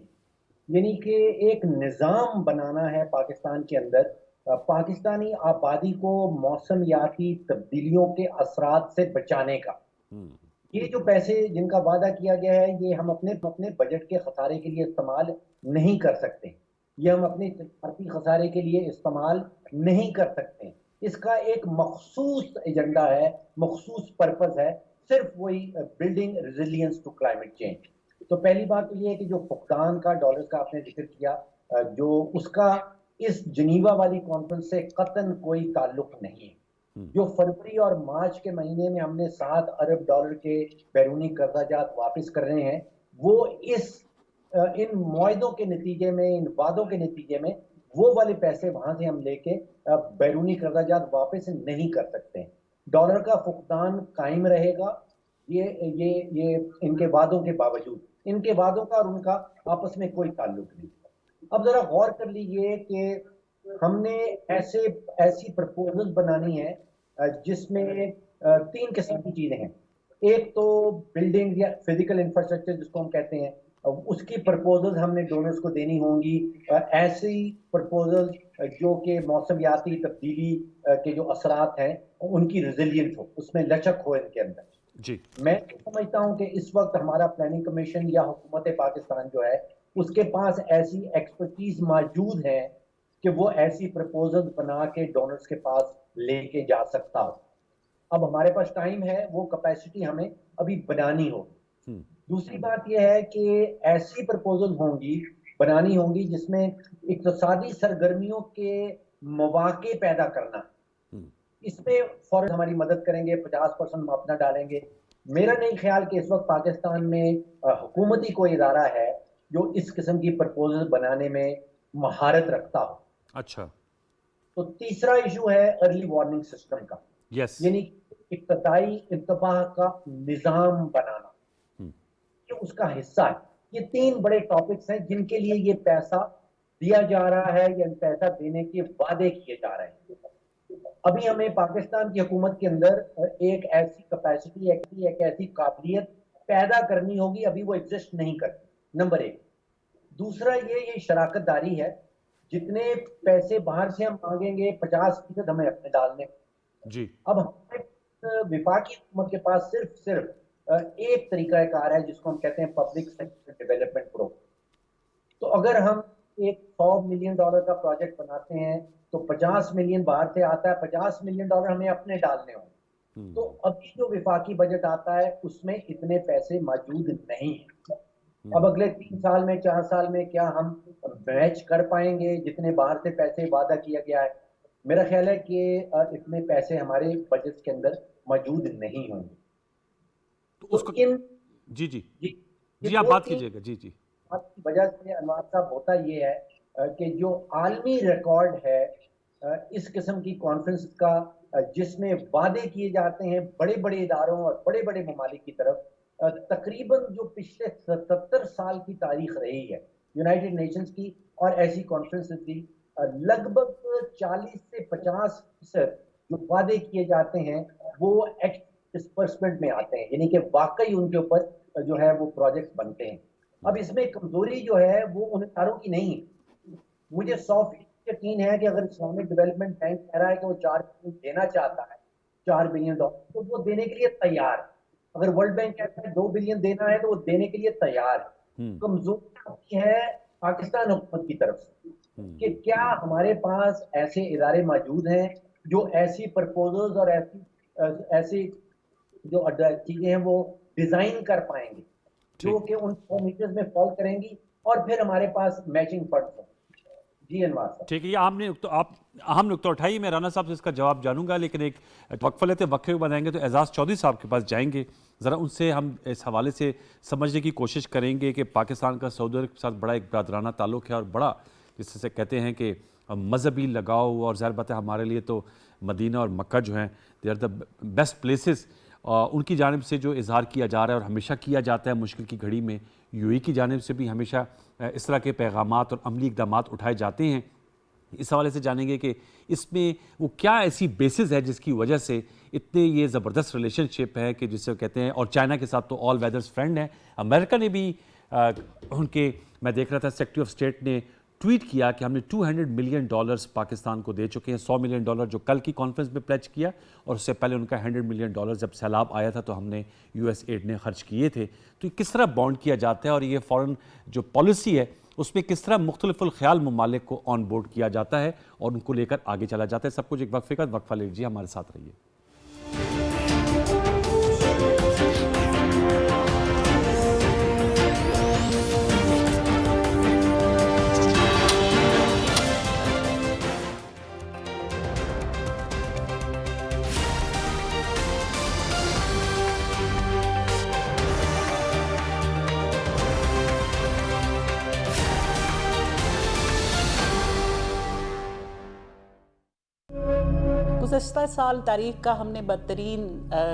یعنی کہ ایک نظام بنانا ہے پاکستان کے اندر پاکستانی آبادی کو موسمیاتی تبدیلیوں کے اثرات سے بچانے کا. یہ جو پیسے جن کا وعدہ کیا گیا ہے یہ ہم اپنے بجٹ کے خسارے کے لیے استعمال نہیں کر سکتے, یہ ہم اپنے تجارتی خسارے کے لیے استعمال نہیں کر سکتے. اس کا ایک مخصوص ایجنڈا ہے, مخصوص پرپز ہے, صرف وہی building resilience to climate change. تو پہلی بات تو یہ ہے کہ جو فقدان کا ڈالرز کا آپ نے ذکر کیا, جو اس کا اس جنیوا والی کانفرنس سے قطعاً کوئی تعلق نہیں ہے. جو فروری اور مارچ کے مہینے میں ہم نے 7 ارب ڈالر کے بیرونی قرضہ جات واپس کر رہے ہیں, وہ ان معاہدوں کے نتیجے میں, ان وعدوں کے نتیجے میں وہ والے پیسے وہاں سے ہم لے کے بیرونی قرضہ جات واپس نہیں کر سکتے. ڈالر کا فقدان قائم رہے گا یہ ان کے وعدوں کے باوجود. ان کے وعدوں کا اور ان کا آپس میں کوئی تعلق نہیں. اب ذرا غور کر لیجئے کہ ہم نے ایسی پرپوزل بنانی ہے جس میں 3 قسم کی چیزیں ہیں. ایک تو بلڈنگ یا فزیکل انفراسٹرکچر جس کو ہم کہتے ہیں, اس کی پرپوزل ہم نے ڈونرز کو دینی ہوں گی. ایسی پرپوزل جو کہ موسمیاتی تبدیلی کے جو اثرات ہیں ان کی ریزیلینٹ ہو, اس میں لچک ہو ان کے اندر. جی میں سمجھتا ہوں کہ اس وقت ہمارا پلاننگ کمیشن یا حکومت پاکستان جو ہے اس کے پاس ایسی ایکسپرٹیز موجود ہے کہ وہ ایسی پرپوزل بنا کے ڈونرز کے پاس لے کے جا سکتا ہو. اب ہمارے پاس ٹائم ہے, وہ کیپیسٹی ہمیں ابھی بنانی ہوگی. دوسری بات یہ ہے کہ ایسی پرپوزل بنانی ہوں گی جس میں اقتصادی سرگرمیوں کے مواقع پیدا کرنا, اس میں فوراً ہماری مدد کریں گے. 50% ہم اپنا ڈالیں گے. میرا نہیں خیال کہ اس وقت پاکستان میں حکومتی کوئی ادارہ ہے جو اس قسم کی پرپوزل بنانے میں مہارت رکھتا ہو. اچھا. تو تیسرا ایشو ہے ارلی وارننگ سسٹم کا, یعنی ابتدائی انتباہ کا نظام بنانا, یہ اس کا حصہ ہے. یہ 3 بڑے ٹاپکس ہیں جن کے لیے یہ پیسہ دیا جا رہا ہے یا پیسہ دینے کے وعدے کیے جا رہے ہیں. अभी हमें पाकिस्तान की हुकूमत के अंदर एक ऐसी कैपेसिटी, एक ऐसी काबिलियत पैदा करनी होगी, अभी वो एग्जिस्ट नहीं करती, नंबर एक। दूसरा ये शराकतदारी है, जितने पैसे बाहर से हम मांगेंगे 50% हमें अपने डालने जी। अब हमारे विफाकी हुकूमत के पास सिर्फ एक तरीकाकार है जिसको हम कहते हैं पब्लिक सेक्टर डेवलपमेंट प्रोग्राम। तो अगर हम एक $100 मिलियन का प्रोजेक्ट बनाते हैं तो 50 मिलियन बाहर से आता है, $50 मिलियन हमें अपने डालने होंगे। तो अभी जो विफाकी बजट आता है उसमें इतने पैसे मौजूद नहीं है। अब अगले 3 साल में 4 साल में क्या हम मैच कर पाएंगे जितने बाहर से पैसे वादा किया गया है? मेरा ख्याल है कि इतने पैसे हमारे बजट के अंदर मौजूद नहीं होंगे। तो तो उसको इन जी जी जी जी आप बात कीजिएगा। जी जी। बात की वजह से अनवर साहब होता ये है कि जो आलमी रिकॉर्ड है इस किस्म की कॉन्फ्रेंस का, जिसमें वादे किए जाते हैं बड़े बड़े इदारों और बड़े बड़े ममालिक की तरफ, तकरीबन जो पिछले 77 साल की तारीख रही है यूनाइटेड नेशंस की और ऐसी कॉन्फ्रेंसेस की, लगभग 40 से 50% जो वादे किए जाते हैं वो डिस्बर्समेंट में आते हैं, यानी कि वाकई उनके ऊपर जो है वो प्रोजेक्ट बनते हैं। अब इसमें कमजोरी जो है वो उन इदारों की नहीं है। मुझे 100% यकीन है कि अगर इस्लामिक डेवलपमेंट बैंक कह रहा है कि वो 4 बिलियन देना चाहता है, $4 बिलियन, तो वो देने के लिए तैयार है। अगर वर्ल्ड बैंक कहता है 2 बिलियन देना है तो वो देने के लिए तैयार है। कमजोरी है पाकिस्तान हुकूमत की तरफ से कि क्या हमारे पास ऐसे इदारे मौजूद हैं जो ऐसी प्रपोजल्स और ऐसी जो चीजें हैं वो डिजाइन कर पाएंगे जो कि उन पैरामीटर्स में फॉल करेंगी और फिर हमारे पास मैचिंग फंड्स हों। जी अनवर साहब। ठीक है, ये अहम नुकता उठाई। मैं राना साहब से इसका जवाब जानूंगा, लेकिन एक वक्फा लेते वक्फे में बनाएंगे तो एजाज चौधरी साहब के पास जाएंगे। ज़रा उनसे हम इस हवाले से समझने की कोशिश करेंगे कि पाकिस्तान का सऊदी अरब के साथ बड़ा एक बरादराना ताल्लुक़ है और बड़ा जिससे कहते हैं कि मजहबी लगाव, और ज़ाहिर बात है हमारे लिए तो मदीना और मक्का जो हैं they are the best places. उनकी जानिब से जो इजहार किया जा रहा है और हमेशा किया जाता है मुश्किल की घड़ी में, यूएई की जानिब से भी हमेशा इस तरह के पैगामात और अमली इक़दामात उठाए जाते हैं। इस हवाले से जानेंगे कि इसमें वो क्या ऐसी बेसिस है जिसकी वजह से इतने ये ज़बरदस्त रिलेशनशिप है कि जिसे कहते हैं, और चाइना के साथ तो ऑल वेदर्स फ्रेंड है। अमेरिका ने भी उनके, मैं देख रहा था सेक्रेटरी ऑफ स्टेट ने ट्वीट किया कि हमने $200 मिलियन पाकिस्तान को दे चुके हैं। $100 मिलियन जो कल की कॉन्फ्रेंस में प्लेज किया, और उससे पहले उनका $100 मिलियन जब सैलाब आया था तो हमने यूएस एड ने खर्च किए थे। तो ये किस तरह बॉन्ड किया जाता है और ये फ़ॉरेन जो पॉलिसी है उसमें किस तरह मुख्तलिफुल ख्याल ममालिक को ऑन बोर्ड किया जाता है और उनको लेकर आगे चला जाता है। सब कुछ एक वक्फे का वक्फा ले लीजिए, हमारे साथ रहिए। गुज़श्ता साल तारीख़ का हमने बदतरीन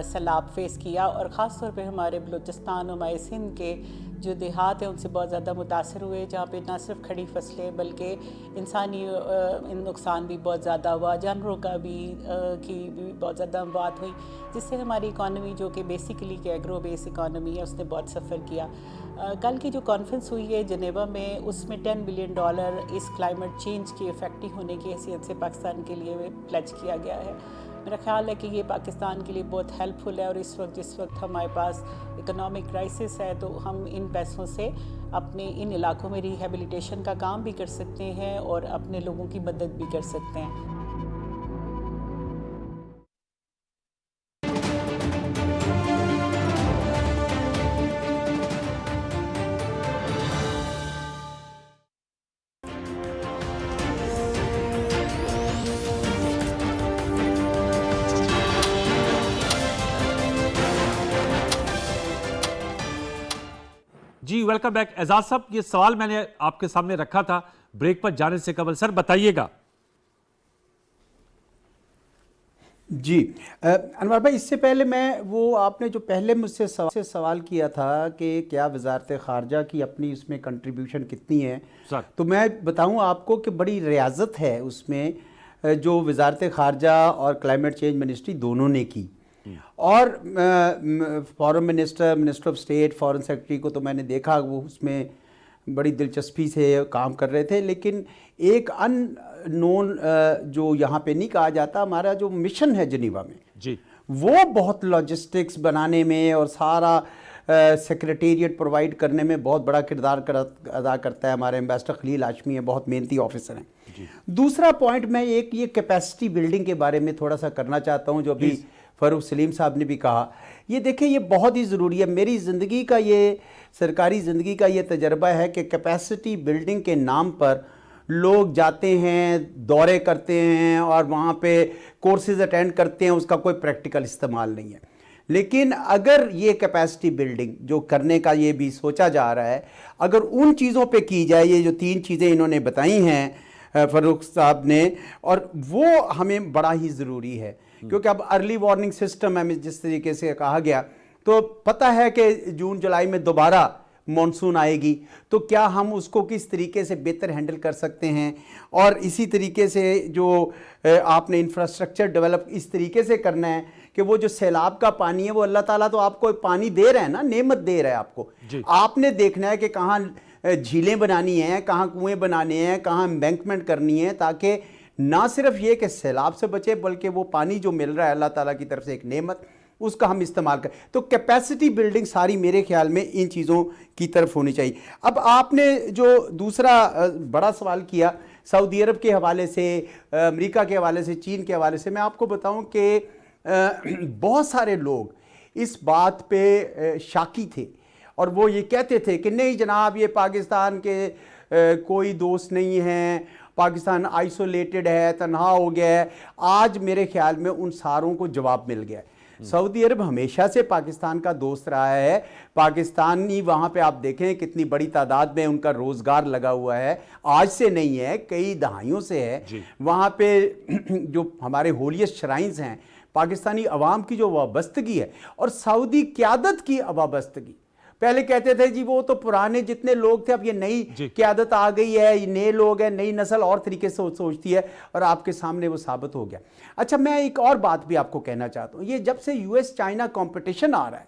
सैलाब फेस किया और ख़ास तौर पे हमारे बलूचिस्तान और हमारे सिंध के जो देहात हैं उनसे बहुत ज़्यादा मुतासर हुए, जहाँ पे ना सिर्फ खड़ी फसलें बल्कि इंसानी नुकसान भी बहुत ज़्यादा हुआ, जानवरों का भी बहुत ज़्यादा अमवात हुई, जिससे हमारी इकॉनमी जो कि बेसिकली कि एग्रो बेस इकॉनमी है उसने बहुत सफ़र किया। कल की जो कॉन्फ्रेंस हुई है जनेवा में, उसमें $10 बिलियन इस क्लाइमेट चेंज के इफेक्टिव होने की हैसियत से पाकिस्तान के लिए प्लेज किया गया है। मेरा ख्याल है कि ये पाकिस्तान के लिए बहुत हेल्पफुल है, और इस वक्त जिस वक्त हमारे पास इकोनॉमिक क्राइसिस है तो हम इन पैसों से अपने इन इलाकों में रिहेबिलिटेशन का काम भी कर सकते हैं और अपने लोगों की मदद भी कर सकते हैं। जी वेलकम बैक एजाज साहब। ये सवाल मैंने आपके सामने रखा था ब्रेक पर जाने से कबल, सर बताइएगा। जी अनवर भाई, इससे पहले मैं वो आपने जो पहले मुझसे सवाल किया था कि क्या वजारत ख़ारजा की अपनी उसमें कंट्रीब्यूशन कितनी है, सर तो मैं बताऊं आपको कि बड़ी रियाजत है उसमें। जो वजारत ख़ारजा और क्लाइमेट चेंज मिनिस्ट्री दोनों ने की, और foreign minister of state, foreign secretary को तो मैंने देखा वो उसमें बड़ी दिलचस्पी से काम कर रहे थे। लेकिन एक अननोन जो यहाँ पे नहीं कहा जाता, हमारा जो मिशन है जिनीवा में जी, वो बहुत लॉजिस्टिक्स बनाने में और सारा सेक्रेटेरिएट प्रोवाइड करने में बहुत बड़ा किरदार अदा करता है। हमारे एम्बेसडर खलील हाशमी है, बहुत मेहनती ऑफिसर हैं। दूसरा पॉइंट मैं ये कैपेसिटी बिल्डिंग के बारे में थोड़ा सा करना चाहता हूँ, जो अभी फ़ारूक सलीम साहब ने भी कहा। ये देखें, ये बहुत ही ज़रूरी है। मेरी ज़िंदगी का, ये सरकारी ज़िंदगी का ये तजर्बा है कि कैपेसिटी बिल्डिंग के नाम पर लोग जाते हैं, दौरे करते हैं और वहाँ पे कोर्सेज अटेंड करते हैं, उसका कोई प्रैक्टिकल इस्तेमाल नहीं है। लेकिन अगर ये कैपेसिटी बिल्डिंग जो करने का ये भी सोचा जा रहा है, अगर उन चीज़ों पे की जाए, ये जो 3 चीज़ें इन्होंने बताई हैं फ़ारूक साहब ने, और वो हमें बड़ा ही ज़रूरी है। क्योंकि अब अर्ली वार्निंग सिस्टम है, जिस तरीके से कहा गया, तो पता है कि जून जुलाई में दोबारा मॉनसून आएगी, तो क्या हम उसको किस तरीके से बेहतर हैंडल कर सकते हैं। और इसी तरीके से जो आपने इंफ्रास्ट्रक्चर डेवलप इस तरीके से करना है कि वो जो सैलाब का पानी है, वो अल्लाह ताला तो आपको पानी दे रहा है ना, नेमत दे रहा है आपको। आपने देखना है कि कहाँ झीलें बनानी हैं, कहाँ कुएँ बनाने हैं, कहाँ एम्बैंकमेंट करनी है, ताकि ना सिर्फ ये कि सैलाब से बचे, बल्कि वो पानी जो मिल रहा है अल्लाह ताला की तरफ से एक नेमत, उसका हम इस्तेमाल करें। तो कैपेसिटी बिल्डिंग सारी मेरे ख्याल में इन चीज़ों की तरफ होनी चाहिए। अब आपने जो दूसरा बड़ा सवाल किया सऊदी अरब के हवाले से, अमेरिका के हवाले से, चीन के हवाले से, मैं आपको बताऊं कि बहुत सारे लोग इस बात पे शाकी थे और वो ये कहते थे कि नहीं जनाब, ये पाकिस्तान के कोई दोस्त नहीं हैं, पाकिस्तान आइसोलेटेड है, तन्हा हो गया है। आज मेरे ख्याल में उन सारों को जवाब मिल गया है। सऊदी अरब हमेशा से पाकिस्तान का दोस्त रहा है। पाकिस्तानी वहाँ पे आप देखें कितनी बड़ी तादाद में उनका रोज़गार लगा हुआ है, आज से नहीं है, कई दहाइयों से है। वहाँ पे जो हमारे होलियस्ट श्राइन्स हैं, पाकिस्तानी अवाम की जो वाबस्तगी है और सऊदी क़यादत की वाबस्तगी, पहले कहते थे जी वो तो पुराने जितने लोग थे, अब ये नई क़यादत आ गई है, ये नए लोग हैं, नई नस्ल और तरीके से सोचती है, और आपके सामने वो साबित हो गया। अच्छा, मैं एक और बात भी आपको कहना चाहता हूँ। ये जब से यूएस चाइना कंपटीशन आ रहा है,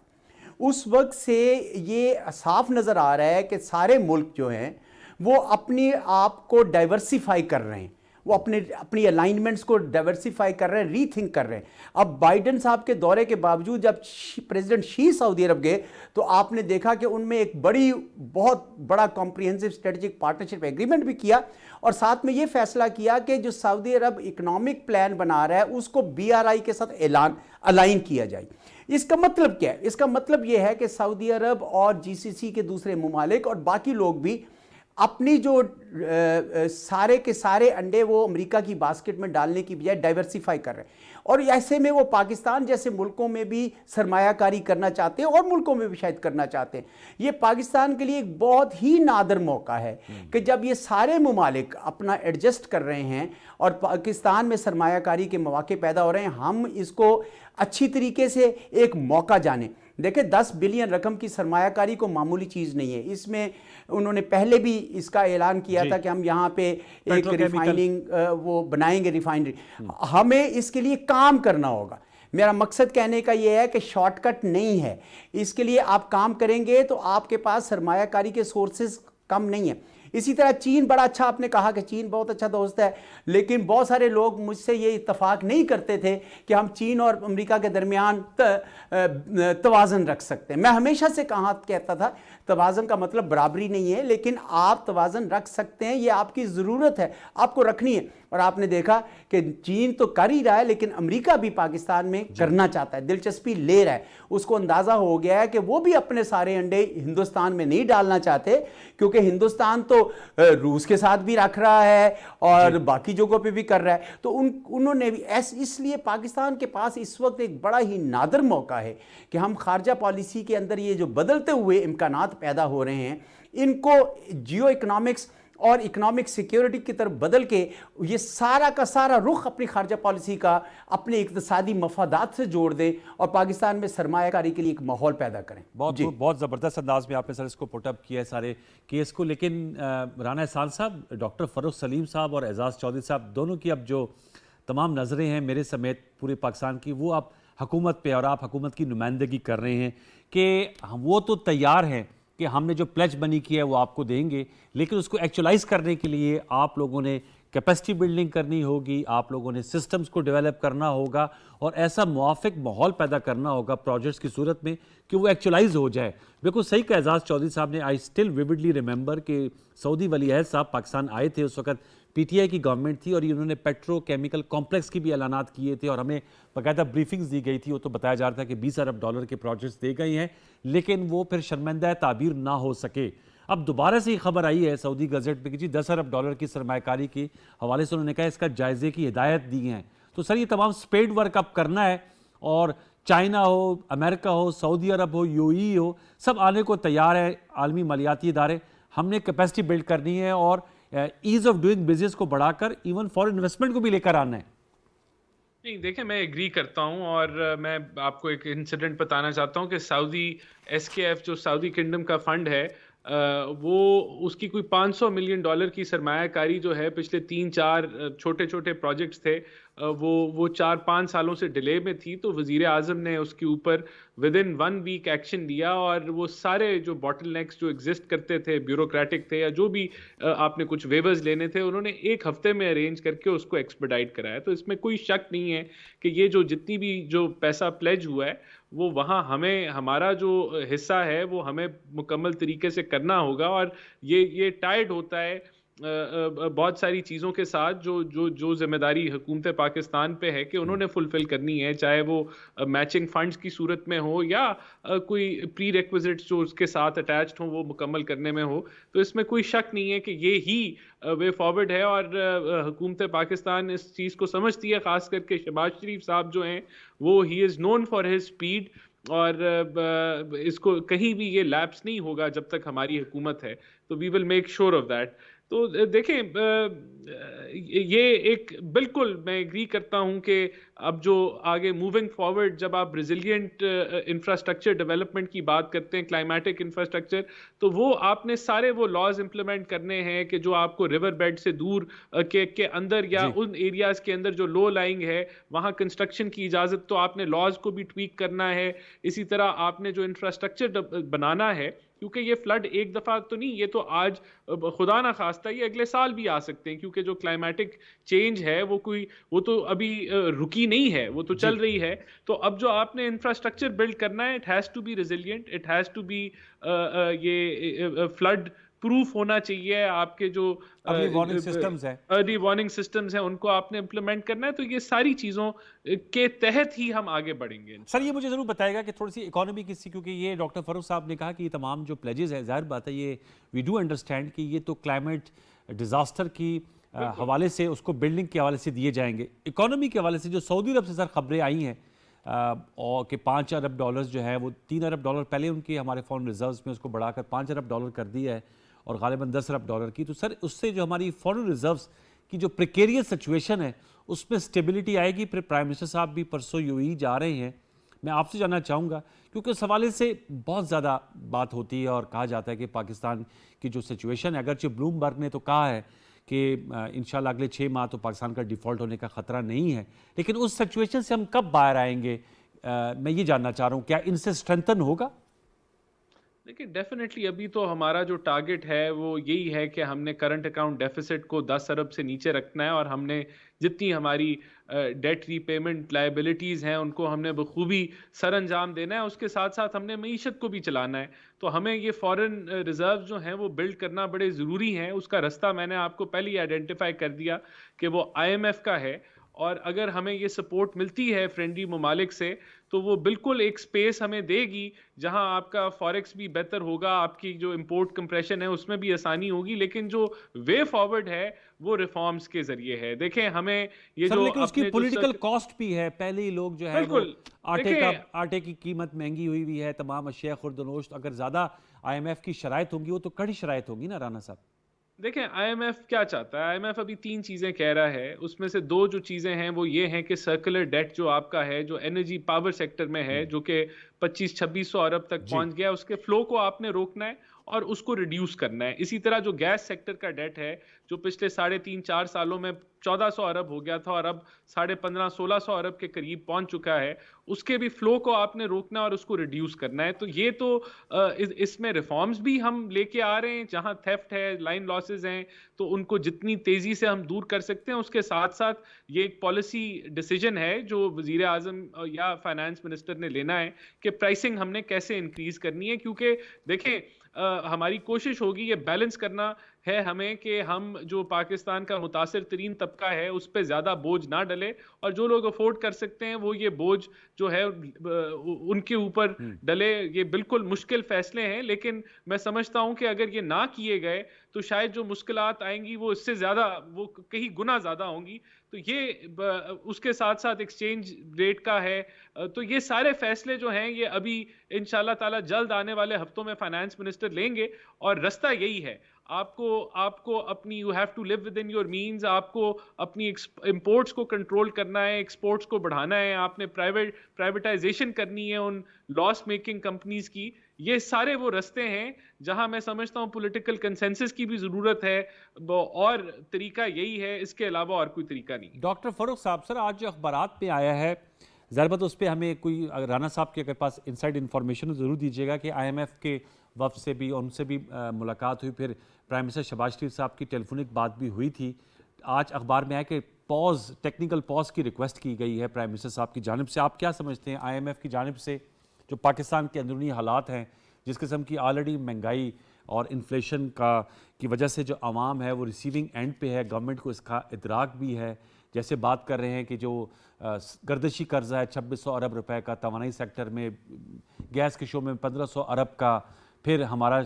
उस वक्त से ये साफ नज़र आ रहा है कि सारे मुल्क जो हैं वो अपने आप को डाइवर्सिफाई कर रहे हैं, वो अपनी अलाइनमेंट्स को डाइवर्सिफाई कर रहे हैं, रीथिंक कर रहे हैं। अब बाइडन साहब के दौरे के बावजूद जब प्रेसिडेंट शी सऊदी अरब गए, तो आपने देखा कि उनमें एक बहुत बड़ा कॉम्प्रिहेंसिव स्ट्रेटेजिक पार्टनरशिप एग्रीमेंट भी किया, और साथ में ये फैसला किया कि जो सऊदी अरब इकोनॉमिक प्लान बना रहा है उसको BRI के साथ अलाइन किया जाए। इसका मतलब क्या है? इसका मतलब ये है कि सऊदी अरब और GCC के दूसरे ममालिक और बाकी लोग भी अपनी जो सारे के सारे अंडे वो अमेरिका की बास्केट में डालने की बजाय डाइवर्सिफाई कर रहे हैं, और ऐसे में वो पाकिस्तान जैसे मुल्कों में भी सरमायाकारी करना चाहते हैं और मुल्कों में भी शायद करना चाहते हैं। ये पाकिस्तान के लिए एक बहुत ही नादर मौका है कि जब ये सारे ममालिक अपना एडजस्ट कर रहे हैं और पाकिस्तान में सरमायाकारी के मौके पैदा हो रहे हैं, हम इसको अच्छी तरीके से एक मौका जाने। देखें, 10 बिलियन रकम की सरमायाकारी को मामूली चीज़ नहीं है। इसमें उन्होंने पहले भी इसका ऐलान किया था कि हम यहाँ पे एक रिफाइनिंग वो बनाएंगे, रिफाइनरी। हमें इसके लिए काम करना होगा। मेरा मकसद कहने का ये है कि शॉर्टकट नहीं है, इसके लिए आप काम करेंगे तो आपके पास सरमायाकारी के सोर्सेज कम नहीं है। इसी तरह चीन, बड़ा अच्छा आपने कहा कि चीन बहुत अच्छा दोस्त है, लेकिन बहुत सारे लोग मुझसे ये इत्तफाक नहीं करते थे कि हम चीन और अमेरिका के दरमियान तवाज़न रख सकते हैं। मैं हमेशा से कहता था तवाज़न का मतलब बराबरी नहीं है, लेकिन आप तवाज़न रख सकते हैं, ये आपकी ज़रूरत है, आपको रखनी है। और आपने देखा कि चीन तो कर ही रहा है, लेकिन अमेरिका भी पाकिस्तान में करना चाहता है, दिलचस्पी ले रहा है। उसको अंदाज़ा हो गया है कि वो भी अपने सारे अंडे हिंदुस्तान में नहीं डालना चाहते, क्योंकि हिंदुस्तान तो रूस के साथ भी रख रहा है और बाकी जगहों पे भी कर रहा है। तो उन्होंने भी इसलिए पाकिस्तान के पास इस वक्त एक बड़ा ही नादर मौका है कि हम खारजा पॉलिसी के अंदर ये जो बदलते हुए इम्कानात पैदा हो रहे हैं, इनको जियो इकोनॉमिक्स और इकोनॉमिक सिक्योरिटी की तरफ बदल के ये सारा का सारा रुख अपनी खारजा पॉलिसी का अपने इक़्तिसादी मफादात से जोड़ दें और पाकिस्तान में सरमायाकारी के लिए एक माहौल पैदा करें। बहुत ज़बरदस्त अंदाज में आपने सर इसको पुटअप किया है सारे केस को। लेकिन राना एहसान साहब, डॉक्टर फ़ारूक सलीम साहब और एजाज़ चौधरी साहब दोनों की अब जो तमाम नज़रें हैं मेरे समेत पूरे पाकिस्तान की वो आप हुकूमत पे, और आप हुकूमत की नुमाइंदगी कर रहे हैं कि वो तो तैयार हैं कि हमने जो प्लेज मनी किया है वो आपको देंगे, लेकिन उसको एक्चुअलाइज़ करने के लिए आप लोगों ने कैपेसिटी बिल्डिंग करनी होगी, आप लोगों ने सिस्टम्स को डेवलप करना होगा और ऐसा मुआफ़िक माहौल पैदा करना होगा प्रोजेक्ट्स की सूरत में कि वो एक्चुअलाइज़ हो जाए। बिल्कुल सही कहा एजाज़ चौधरी साहब ने। आई स्टिल विविडली रिमेंबर कि सऊदी वली अहद साहब पाकिस्तान आए थे, उस वक्त पीटीआई की गवर्नमेंट थी और इन्होंने पेट्रोकेमिकल कॉम्प्लेक्स की भी ऐलानात किए थे और हमें बाकायदा ब्रीफिंग्स दी गई थी। वो तो बताया जा रहा था कि 20 अरब डॉलर के प्रोजेक्ट्स दे गए हैं, लेकिन वो फिर शर्मिंदा ताबीर ना हो सके। अब दोबारा से ये खबर आई है सऊदी गज़ट पे कि जी 10 अरब डॉलर की सरमायाकारी के हवाले से उन्होंने कहा इसका जायज़े की हिदायत दी है। तो सर ये तमाम स्पेड वर्क अब करना है और चाइना हो, अमेरिका हो, सऊदी अरब हो, यूएई हो, सब आने को तैयार है, आलमी मालियाती इदारे। हमने कैपेसिटी बिल्ड करनी है और ईज़ ऑफ डूइंग बिजनेस को बढ़ाकर इवन फॉरेन इन्वेस्टमेंट को भी लेकर आना है। नहीं, देखिए, मैं एग्री करता हूँ और मैं आपको एक इंसिडेंट बताना चाहता हूँ कि सऊदी एसकेएफ जो सऊदी किंगडम का फंड है, वो उसकी कोई $500 मिलियन की सरमायाकारी जो है पिछले 3-4 छोटे छोटे प्रोजेक्ट्स थे, वो 4-5 सालों से डिले में थी। तो वज़ीर आज़म ने उसके ऊपर विद इन 1 वीक एक्शन लिया और वो सारे जो बॉटलनेक्स जो एग्जिस्ट करते थे, ब्यूरोक्रेटिक थे या जो भी आपने कुछ वेवर्स लेने थे, उन्होंने 1 हफ्ते में अरेंज करके उसको एक्सपेडाइट कराया। तो इसमें कोई शक नहीं है कि ये जो जितनी भी जो पैसा प्लेज हुआ है वो वहाँ हमें हमारा जो हिस्सा है वो हमें मुकम्मल तरीके से करना होगा। और ये टाइड होता है बहुत सारी चीज़ों के साथ जो जिम्मेदारी हुकूमत पाकिस्तान पे है कि उन्होंने फुलफिल करनी है, चाहे वो मैचिंग फंड्स की सूरत में हो या कोई प्री रिक्विजिट्स जो उसके साथ अटैच्ड हो वो मुकम्मल करने में हो। तो इसमें कोई शक नहीं है कि ये ही वे फॉरवर्ड है और हुकूमत पाकिस्तान इस चीज़ को समझती है। ख़ास करके शहबाज शरीफ साहब जो हैं वो he is known for his speed और इसको कहीं भी ये लैप्स नहीं होगा जब तक हमारी हुकूमत है। तो we will make sure of that. तो देखें, ये एक बिल्कुल मैं एग्री करता हूं कि अब जो आगे मूविंग फॉरवर्ड जब आप रिजिलियंट इंफ्रास्ट्रक्चर डेवलपमेंट की बात करते हैं, क्लाइमेटिक इंफ्रास्ट्रक्चर, तो वो आपने सारे वो लॉज इंप्लीमेंट करने हैं कि जो आपको रिवर बेड से दूर के अंदर या उन एरियाज के अंदर जो लो लाइंग है वहाँ कंस्ट्रक्शन की इजाज़त, तो आपने लॉज को भी ट्वीक करना है। इसी तरह आपने जो इंफ्रास्ट्रक्चर बनाना है, क्योंकि ये फ्लड एक दफ़ा तो नहीं, ये तो आज खुदा ना खास्ता ये अगले साल भी आ सकते हैं, क्योंकि जो क्लाइमेटिक चेंज है वो तो अभी रुकी नहीं है, वो तो चल रही है। तो अब जो आपने इंफ्रास्ट्रक्चर बिल्ड करना है, it has to be resilient, it has to be ये फ्लड प्रूफ होना चाहिए। आपके जो अर्ली वार्निंग सिस्टम्स हैं, अर्ली वार्निंग सिस्टम्स हैं, उनको आपने इम्प्लीमेंट करना है। तो ये सारी चीज़ों के तहत ही हम आगे बढ़ेंगे। सर ये मुझे ज़रूर बताएगा कि थोड़ी सी इकोनॉमी की, क्योंकि ये डॉक्टर फ़ारूक साहब ने कहा कि ये तमाम जो प्लेजेस है, ज़ाहिर बात है ये वी डू अंडरस्टैंड कि ये तो क्लाइमेट डिज़ास्टर की हवाले से, उसको बिल्डिंग के हवाले से दिए जाएंगे। इकोनॉमी के हवाले से जो सऊदी अरब से सर खबरें आई हैं और कि 5 अरब डॉलर्स जो है वो 3 अरब डॉलर पहले उनके हमारे फॉरेन रिजर्व्स में उसको बढ़ाकर 5 अरब डॉलर कर दिया है और गालिबन 10 अरब डॉलर की। तो सर उससे जो हमारी फॉरेन रिजर्व्स की जो प्रिकेरियस सिचुएशन है उसमें स्टेबिलिटी आएगी। फिर प्राइम मिनिस्टर साहब भी परसों यूएई जा रहे हैं। मैं आपसे जानना चाहूँगा, क्योंकि उस हवाले से बहुत ज़्यादा बात होती है और कहा जाता है कि पाकिस्तान की जो सिचुएशन है, अगरचे ब्लूमबर्ग ने तो कहा है कि इंशाल्लाह अगले 6 माह तो पाकिस्तान का डिफ़ॉल्ट होने का ख़तरा नहीं है, लेकिन उस सिचुएशन से हम कब बाहर आएंगे, मैं ये जानना चाह रहा हूँ, क्या इनसे स्ट्रेंथन होगा? देखिए, डेफिनेटली अभी तो हमारा जो टारगेट है वो यही है कि हमने करंट अकाउंट डेफिसिट को 10 अरब से नीचे रखना है और हमने जितनी हमारी डेट रीपेमेंट लायबिलिटीज़ हैं उनको हमने बखूबी सर अंजाम देना है। उसके साथ साथ हमने मईशत को भी चलाना है। तो हमें ये फॉरेन रिजर्व जो हैं वो बिल्ड करना बड़े ज़रूरी हैं। उसका रास्ता मैंने आपको पहले ही आइडेंटिफाई कर दिया कि वो IMF का है, और अगर हमें ये सपोर्ट मिलती है फ्रेंडली ममालिक से तो वो बिल्कुल एक स्पेस हमें देगी जहां आपका फॉरेक्स भी बेहतर होगा, आपकी जो इंपोर्ट कंप्रेशन है उसमें भी आसानी होगी। लेकिन जो वे फॉरवर्ड है वो रिफॉर्म्स के जरिए है। देखें, हमें ये जो लेकिन उसकी पॉलिटिकल कॉस्ट भी है। पहले ही लोग जो है वो आटे की कीमत महंगी हुई भी है, तमाम अशिया खुर्दनोश। अगर ज़्यादा IMF की शराइत होंगी, वो तो कड़ी शराइत होगी ना राना साहब। देखें, IMF क्या चाहता है? IMF अभी 3 चीज़ें कह रहा है, उसमें से 2 जो चीज़ें हैं वो ये हैं कि सर्कुलर डेट जो आपका है, जो एनर्जी पावर सेक्टर में है, जो कि 2500-2600 अरब तक पहुंच गया, उसके फ्लो को आपने रोकना है और उसको रिड्यूस करना है। इसी तरह जो गैस सेक्टर का डेट है, जो पिछले 3.5-4 सालों में 1400 अरब हो गया था और अब 1550-1600 अरब के करीब पहुंच चुका है, उसके भी फ्लो को आपने रोकना और उसको रिड्यूस करना है। तो ये तो इसमें रिफॉर्म्स भी हम लेके आ रहे हैं, जहां थेफ्ट है, लाइन लॉसेस हैं, तो उनको जितनी तेजी से हम दूर कर सकते हैं। उसके साथ साथ ये एक पॉलिसी डिसीजन है जो वजीर आजम या फाइनेंस मिनिस्टर ने लेना है कि प्राइसिंग हमने कैसे इंक्रीज करनी है, क्योंकि देखें हमारी कोशिश होगी ये बैलेंस करना है हमें कि हम जो पाकिस्तान का मुतासिर तरीन तबका है उस पर ज़्यादा बोझ ना डले, और जो लोग अफोर्ड कर सकते हैं वो ये बोझ जो है उनके ऊपर डले। ये बिल्कुल मुश्किल फैसले हैं, लेकिन मैं समझता हूं कि अगर ये ना किए गए तो शायद जो मुश्किलात आएंगी वो इससे ज़्यादा, वो कहीं गुना ज़्यादा होंगी। तो ये उसके साथ साथ एक्सचेंज रेट का है, तो ये सारे फैसले जो हैं ये अभी इंशाल्लाह ताला जल्द आने वाले हफ्तों में फाइनेंस मिनिस्टर लेंगे, और रास्ता यही है। आपको अपनी you have to live with in your means, आपको अपनी इंपोर्ट्स को कंट्रोल करना है, एक्सपोर्ट्स को बढ़ाना है, आपने प्राइवेटाइजेशन करनी है उन लॉस मेकिंग कंपनीज की। ये सारे वो रास्ते हैं जहां मैं समझता हूं पॉलिटिकल कंसेंसस की भी जरूरत है, और तरीका यही है, इसके अलावा और कोई तरीका नहीं। डॉक्टर फारूक साहब, सर आज जो अखबारात में आया है, ज़रबत उस पर हमें कोई राना साहब के अगर पास इनसाइड इन्फॉर्मेशन ज़रूर दीजिएगा कि IMF के वफ़द से भी, उनसे भी मुलाकात हुई, फिर प्राइम मिनिस्टर शहबाज शरीफ साहब की टेलीफोनिक बात भी हुई थी। आज अखबार में आया कि टेक्निकल पॉज की रिक्वेस्ट की गई है प्राइम मिनिस्टर साहब की जानिब से। आप क्या समझते हैं IMF की जानिब से जो पाकिस्तान के अंदरूनी हालात हैं, जिस किस्म की ऑलरेडी महंगाई और इन्फ्लेशन की वजह से जो आवाम है वो रिसीविंग एंड पे है, गवर्नमेंट को इसका इदराक भी है, जैसे बात कर रहे हैं कि जो गर्दिशी कर्जा है 2600 अरब रुपए का, तवानाई सेक्टर में गैस के शो में 1500 अरब का, फिर हमारा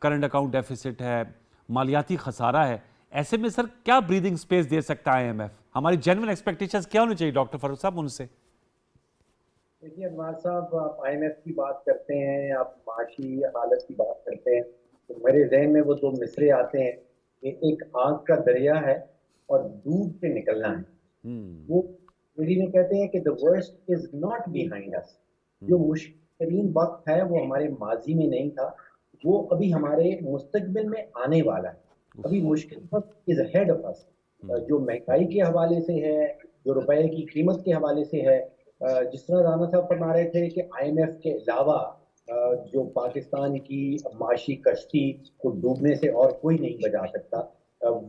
करंट अकाउंट डेफिसिट है, मालियाती खसारा है। ऐसे में सर क्या ब्रीदिंग स्पेस दे सकता है IMF? हमारी जेन्युइन एक्सपेक्टेशंस क्या होनी चाहिए डॉक्टर फारूक साहब उनसे? देखिए अनवर साहब, आप IMF की बात करते हैं, आप माशी हालत की बात करते हैं, तो मेरे जहन में वो दो मिसरे आते हैं कि एक आग का दरिया है और डूब के निकलना है। वो हिंदी में कहते हैं कि the worst is not behind us. जो मुश्किल तरीन वक्त है वो हमारे माजी में नहीं था, वो अभी हमारे मुस्तकबिल में आने वाला है। अभी मुश्किल वक्त इज अहेड ऑफ अस, जो महंगाई के हवाले से है, जो रुपए की कीमत के हवाले से है। जिस तरह राना साहब फरमा रहे थे कि IMF के अलावा जो पाकिस्तान की माशी कश्ती को डूबने से और कोई नहीं बचा सकता,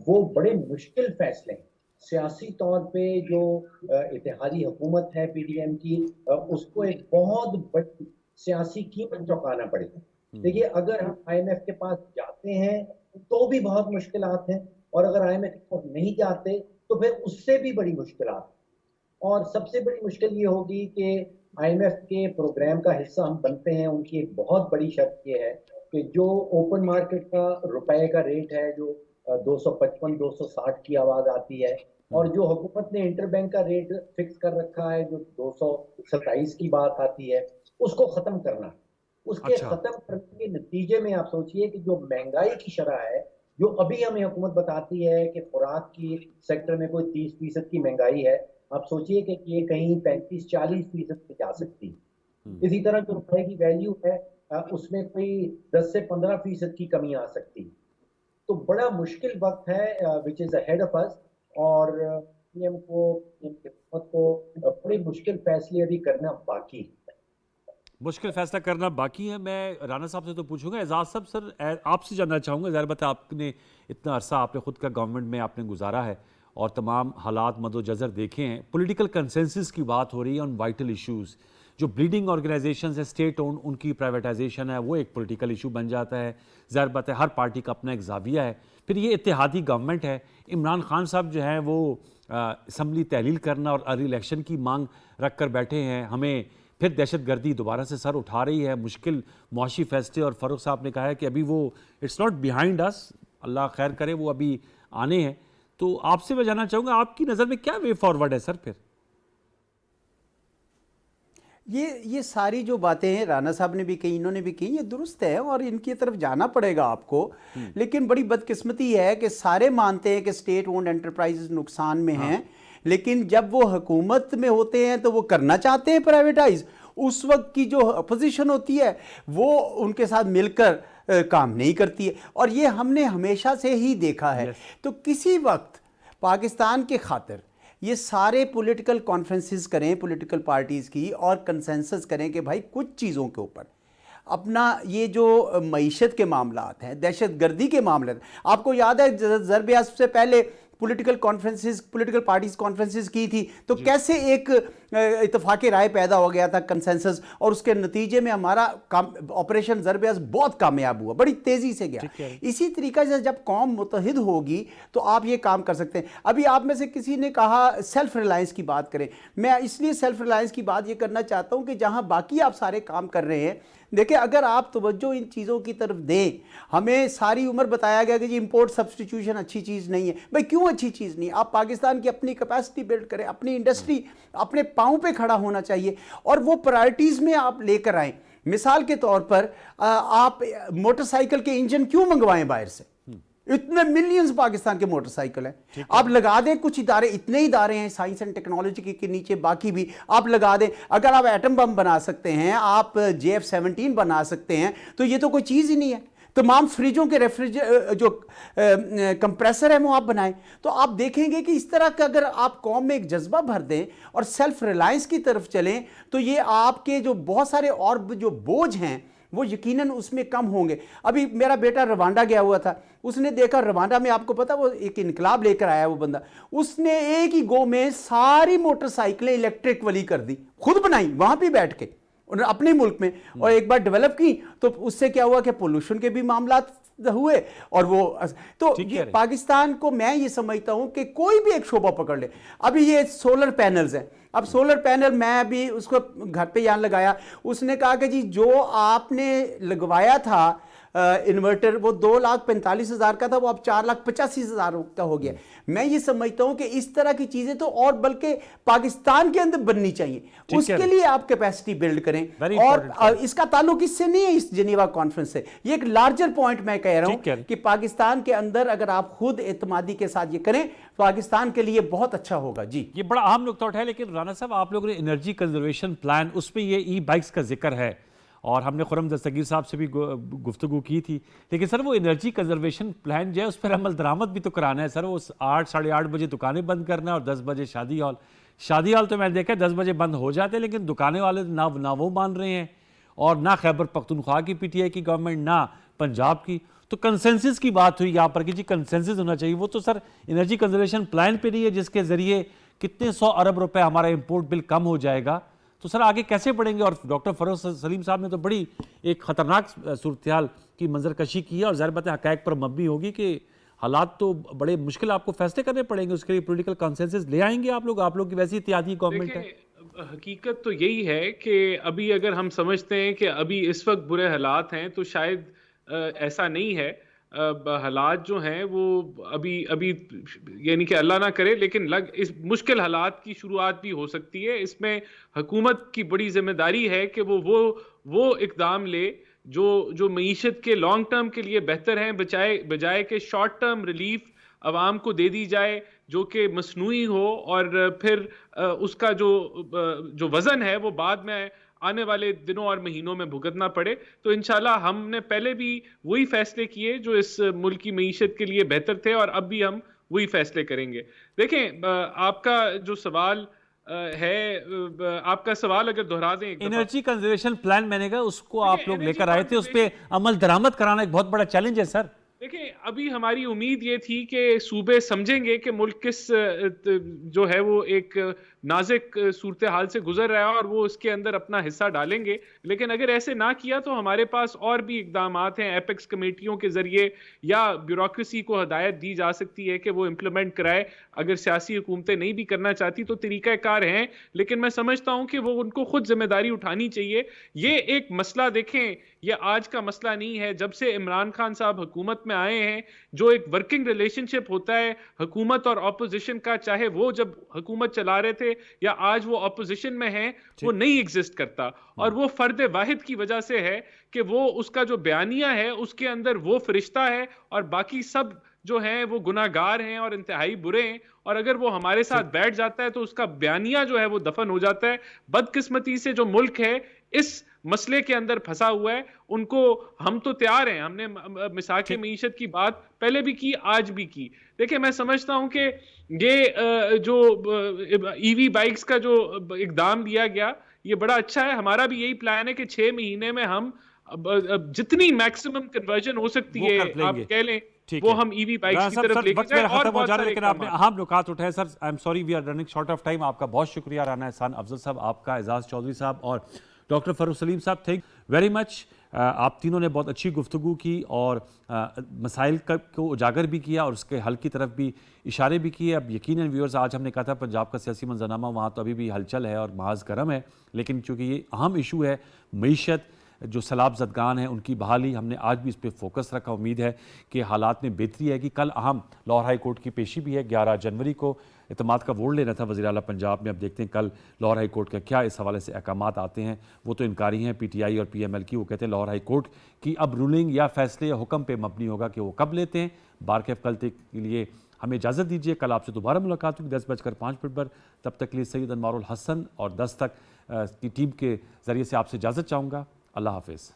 वो बड़े मुश्किल फैसले हैं। सियासी तौर पे जो इत्तेहादी हुकूमत है PDM की, उसको एक बहुत बड़ी सियासी कीमत चुकाना पड़ेगा। देखिए अगर हम IMF के पास जाते हैं तो भी बहुत मुश्किलात हैं, और अगर IMF के पास नहीं जाते तो फिर उससे भी बड़ी मुश्किलात। और सबसे बड़ी मुश्किल ये होगी कि IMF के प्रोग्राम का हिस्सा हम बनते हैं, उनकी एक बहुत बड़ी शर्त ये है कि जो ओपन मार्केट का रुपए का रेट है जो 255-260 की आवाज आती है, और जो हुकूमत ने इंटरबैंक का रेट फिक्स कर रखा है जो 227 की बात आती है, उसको खत्म करना। उसके खत्म करने के नतीजे में आप सोचिए कि जो महंगाई की शरह है, जो अभी हमें हुकूमत बताती है कि खुराक की सेक्टर में कोई 30% की महंगाई है, आप सोचिए कि ये कहीं 35-40% पे जा सकती है। इसी तरह जो रुपए की वैल्यू है उसमें कोई 10 से 15% की कमी आ सकती है। तो बड़ा मुश्किल वक्त है which is ahead of us, और PM को बड़े मुश्किल फैसले अभी करना बाकी है। मुश्किल फैसला करना बाकी है। मैं राना साहब से तो पूछूंगा, एजाज साहब सर आपसे जानना चाहूँगा, ज़ाहिर बात है आपने इतना अरसा आपने खुद का गवर्नमेंट में आपने गुजारा है और तमाम हालात मदोजज़र देखे हैं। पॉलिटिकल कंसेंसस की बात हो रही है ऑन वाइटल इश्यूज़, जो ब्लीडिंग ऑर्गेनाइजेशंस है स्टेट ओन, उनकी प्राइवेटाइजेशन है, वो एक पॉलिटिकल इशू बन जाता है। ज़ाहिर बात है हर पार्टी का अपना एक ज़ाविया है। फिर ये इत्तेहादी गवर्नमेंट है, इमरान खान साहब जो हैं वो असम्बली तहलील करना और अर्ली इलेक्शन की मांग रख कर बैठे हैं। हमें फिर दहशत गर्दी दोबारा से सर उठा रही है, मुश्किल मुआशी फैसले, और फारूक साहब ने कहा है कि अभी वो इट्स नॉट बिहाइंड अस, अल्लाह खैर करे, वो अभी आने हैं। तो आपसे मैं जानना चाहूँगा आपकी नज़र में क्या वे फॉरवर्ड है सर? फिर ये सारी जो बातें हैं राना साहब ने भी कही, इन्होंने भी कही, ये दुरुस्त है और इनकी तरफ जाना पड़ेगा आपको। लेकिन बड़ी बदकिस्मती है कि सारे मानते हैं कि स्टेट ओन्ड एंटरप्राइजेज नुकसान में हैं, लेकिन जब वो हुकूमत में होते हैं तो वो करना चाहते हैं प्राइवेटाइज, उस वक्त की जो अपोजिशन होती है वो उनके साथ मिलकर काम नहीं करती है, और ये हमने हमेशा से ही देखा है। तो किसी वक्त पाकिस्तान के खातिर ये सारे पॉलिटिकल कॉन्फ्रेंसेस करें पॉलिटिकल पार्टीज़ की, और कंसेंसस करें कि भाई कुछ चीज़ों के ऊपर अपना ये जो मईशत के मामलात हैं, दहशत गर्दी के मामले हैं, आपको याद है ज़रब अज़ब से पहले political conferences, political parties conferences की थी, तो कैसे एक इत्तेफाक राय पैदा हो गया था, कंसेंसस, और उसके नतीजे में हमारा ऑपरेशन ज़रब अज़ब बहुत कामयाब हुआ, बड़ी तेज़ी से गया। इसी तरीके से जब कौम मुत्तहिद होगी तो आप ये काम कर सकते हैं। अभी आप में से किसी ने कहा सेल्फ रिलायंस की बात करें, मैं इसलिए सेल्फ रिलायंस की बात ये करना चाहता हूँ कि जहाँ बाकी आप सारे काम कर रहे हैं, देखिए अगर आप तवज्जो इन चीज़ों की तरफ दें, हमें सारी उम्र बताया गया कि जी इंपोर्ट सब्सटीट्यूशन अच्छी चीज़ नहीं है। भाई क्यों अच्छी चीज़ नहीं? आप पाकिस्तान की अपनी कैपेसिटी बिल्ड करें, अपनी इंडस्ट्री अपने पाँव पे खड़ा होना चाहिए, और वो प्रायोरिटीज़ में आप लेकर आएँ। मिसाल के तौर पर आप मोटरसाइकिल के इंजन क्यों मंगवाएं बाहर से? इतने मिलियंस पाकिस्तान के मोटरसाइकिल हैं, आप लगा दें कुछ इदारे, इतने इदारे हैं साइंस एंड टेक्नोलॉजी के नीचे, बाकी भी आप लगा दें। अगर आप एटम बम बना सकते हैं, आप JF-17 बना सकते हैं, तो ये तो कोई चीज़ ही नहीं है। तमाम फ्रिजों के जो कंप्रेसर है वो आप बनाएं, तो आप देखेंगे कि इस तरह का अगर आप कौम में एक जज्बा भर दें और सेल्फ रिलायंस की तरफ चलें, तो ये आपके जो बहुत सारे और जो बोझ हैं वो यकीनन उसमें कम होंगे। अभी मेरा बेटा रवांडा गया हुआ था, उसने देखा रवांडा में, आपको पता वो एक इनकलाब लेकर आया वो बंदा, उसने एक ही गो में सारी मोटरसाइकिलें इलेक्ट्रिक वाली कर दी, खुद बनाई वहां पे बैठ के अपने मुल्क में, और एक बार डेवलप की तो उससे क्या हुआ कि पोल्यूशन के भी मामला हुए, और वो तो ये पाकिस्तान को मैं ये समझता हूं कि कोई भी एक शोबा पकड़ ले। अभी ये सोलर पैनल्स हैं, अब सोलर पैनल मैं अभी उसको घर पे यहाँ लगाया, उसने कहा कि जी जो आपने लगवाया था इन्वर्टर वो 2,45,000 का था, वो अब 4,85,000 का हो गया। मैं ये समझता हूं कि इस तरह की चीजें तो और बल्कि पाकिस्तान के अंदर बननी चाहिए, उसके लिए आप कैपेसिटी बिल्ड करें। और इसका ताल्लुक इससे नहीं है इस जेनेवा कॉन्फ्रेंस से, ये एक लार्जर पॉइंट मैं कह रहा हूं कि पाकिस्तान के अंदर अगर आप खुद एतमादी के साथ ये करें, पाकिस्तान के लिए बहुत अच्छा होगा। जी, ये बड़ा अहम नुकता उठाया, लेकिन राना साहब आप लोगों ने एनर्जी कंजर्वेशन प्लान, उसमें ये ई बाइक्स का जिक्र है, और हमने खुर्रम दस्तगीर साहब से भी गुफ्तगू की थी, लेकिन सर वो एनर्जी कंजर्वेशन प्लान जो है उस पर अमल दरामद भी तो कराना है सर। वो 8 साढ़े 8 बजे दुकानें बंद करना है और 10 बजे शादी हॉल तो मैंने देखा 10 बजे बंद हो जाते हैं, लेकिन दुकानें वाले ना वो मान रहे हैं, और ना खैबर पख्तूनख्वा की PTI की गवर्नमेंट, ना पंजाब की। तो कंसेंसस की बात हुई यहाँ पर कि जी कंसेंसस होना चाहिए, वो तो सर एनर्जी कंजर्वेशन प्लान पे नहीं है जिसके जरिए कितने 100 अरब रुपए हमारा इंपोर्ट बिल कम हो जाएगा। तो सर आगे कैसे बढ़ेंगे? और डॉक्टर फरोज सलीम साहब ने तो बड़ी एक खतरनाक सूरत-ए-हाल की मंजरकशी की है, और ज़ाहिर बात है हक़ाइक़ पर मबनी होगी कि हालात तो बड़े मुश्किल, आपको फैसले करने पड़ेंगे, उसके लिए पॉलिटिकल कंसेंसस ले आएंगे आप लोग की वैसी इत्तेहादी गवर्नमेंट है। हकीकत तो यही है कि अभी अगर हम समझते हैं कि अभी इस वक्त बुरे हालात हैं, तो शायद ऐसा नहीं है। हालात जो हैं वो अभी यानी कि अल्लाह ना करे, लेकिन इस मुश्किल हालात की शुरुआत भी हो सकती है। इसमें हुकूमत की बड़ी जिम्मेदारी है कि वो इकदाम ले जो मईशत के लॉन्ग टर्म के लिए बेहतर हैं, बजाय के शॉर्ट टर्म रिलीफ आवाम को दे दी जाए जो कि मसनूई हो, और फिर उसका जो वज़न है वो बाद में आने वाले दिनों और महीनों में भुगतना पड़े। तो इंशाल्लाह हमने पहले भी वही फैसले किए जो इस मुल्क की मईशत के लिए बेहतर थे, और अब भी हम वही फैसले करेंगे। देखें, आपका जो सवाल है, आपका सवाल अगर दोहरा दें, एनर्जी कंजर्वेशन प्लान मैंने कहा उसको आप लोग लेकर आए थे, उस पर अमल दरामद कराना एक बहुत बड़ा चैलेंज है सर। देखिए, अभी हमारी उम्मीद ये थी कि सूबे समझेंगे कि मुल्क किस जो है वो एक नाजुक सूरत हाल से गुजर रहा है, और वो इसके अंदर अपना हिस्सा डालेंगे। लेकिन अगर ऐसे ना किया तो हमारे पास और भी इकदामात हैं, एपेक्स कमेटियों के जरिए या ब्यूरोक्रेसी को हदायत दी जा सकती है कि वो इम्प्लीमेंट कराए। अगर सियासी हुकूमतें नहीं भी करना चाहती तो तरीक़ाकार हैं, लेकिन मैं समझता हूं कि वो उनको खुद जिम्मेदारी उठानी चाहिए। ये एक मसला, देखें, ये आज का मसला नहीं है। जब से इमरान खान साहब हुकूमत में आए हैं, जो एक वर्किंग रिलेशनशिप होता है हुकूमत और अपोजिशन का, चाहे वो जब हुकूमत चला रहे थे या आज वो अपोजिशन में हैं, वो नहीं एग्जिस्ट करता। और वो फर्द वाहिद की वजह से है कि वो उसका जो बयानिया है उसके अंदर वो फरिश्ता है, और बाकी सब جو ہیں وہ گناہگار ہیں اور انتہائی برے ہیں، اور اگر وہ ہمارے ساتھ بیٹھ جاتا ہے تو اس کا بیانیہ جو ہے وہ دفن ہو جاتا ہے۔ بدقسمتی سے جو ملک ہے اس مسئلے کے اندر پھنسا ہوا ہے، ان کو ہم تو تیار ہیں، ہم نے مساق معیشت کی بات پہلے بھی کی، آج بھی کی۔ دیکھیں میں سمجھتا ہوں کہ یہ جو ای وی بائکس کا جو اقدام لیا گیا یہ بڑا اچھا ہے۔ ہمارا بھی یہی پلان ہے کہ 6 مہینے میں ہم جتنی میکسیمم کنورژن ہو سکتی ہے آپ کہہ لیں وہ ہم ای وی بائکس کی طرف لے کے جائیں، اور بہت سارے لیکن آپ نے اہم نکات اٹھائے sir. I'm sorry we are running short of time. آپ کا بہت شکریہ رانا احسان افضل صاحب، آپ کا اعزاز چودھری صاحب اور ڈاکٹر فاروق سلیم صاحب، تھینک ویری مچ۔ آپ تینوں نے بہت اچھی گفتگو کی اور مسائل کو اجاگر بھی کیا اور اس کے حل کی طرف بھی اشارے بھی کیے۔ اب یقیناً ویورز، آج ہم نے کہا تھا پنجاب کا سیاسی منظرنامہ وہاں تو ابھی بھی ہلچل ہے اور محاذ گرم ہے، لیکن چونکہ یہ اہم ایشو ہے معیشت، جو سیلاب زدگان ہیں ان کی بحالی، ہم نے آج بھی اس پہ فوکس رکھا۔ امید ہے کہ حالات میں بہتری ہے کہ کل اہم لاہور ہائی کورٹ کی پیشی بھی ہے، 11 جنوری کو اعتماد کا ووٹ لینا تھا وزیر اعلیٰ پنجاب میں۔ اب دیکھتے ہیں کل لاہور ہائی کورٹ کا کیا اس حوالے سے احکامات آتے ہیں۔ وہ تو انکاری ہیں پی ٹی آئی اور پی ایم ایل کی، وہ کہتے ہیں لاہور ہائی کورٹ کی اب رولنگ یا فیصلے یا حکم پہ مبنی ہوگا کہ وہ کب لیتے ہیں۔ بارکیف کل تک کے لیے ہمیں اجازت دیجیے، کل آپ سے دوبارہ ملاقات ہوگی 10:05 پر۔ تب تک کے لیے سید انوار الحسن اور دستک کی ٹیم کے ذریعے سے آپ سے اجازت چاہوں گا۔ اللہ حافظ۔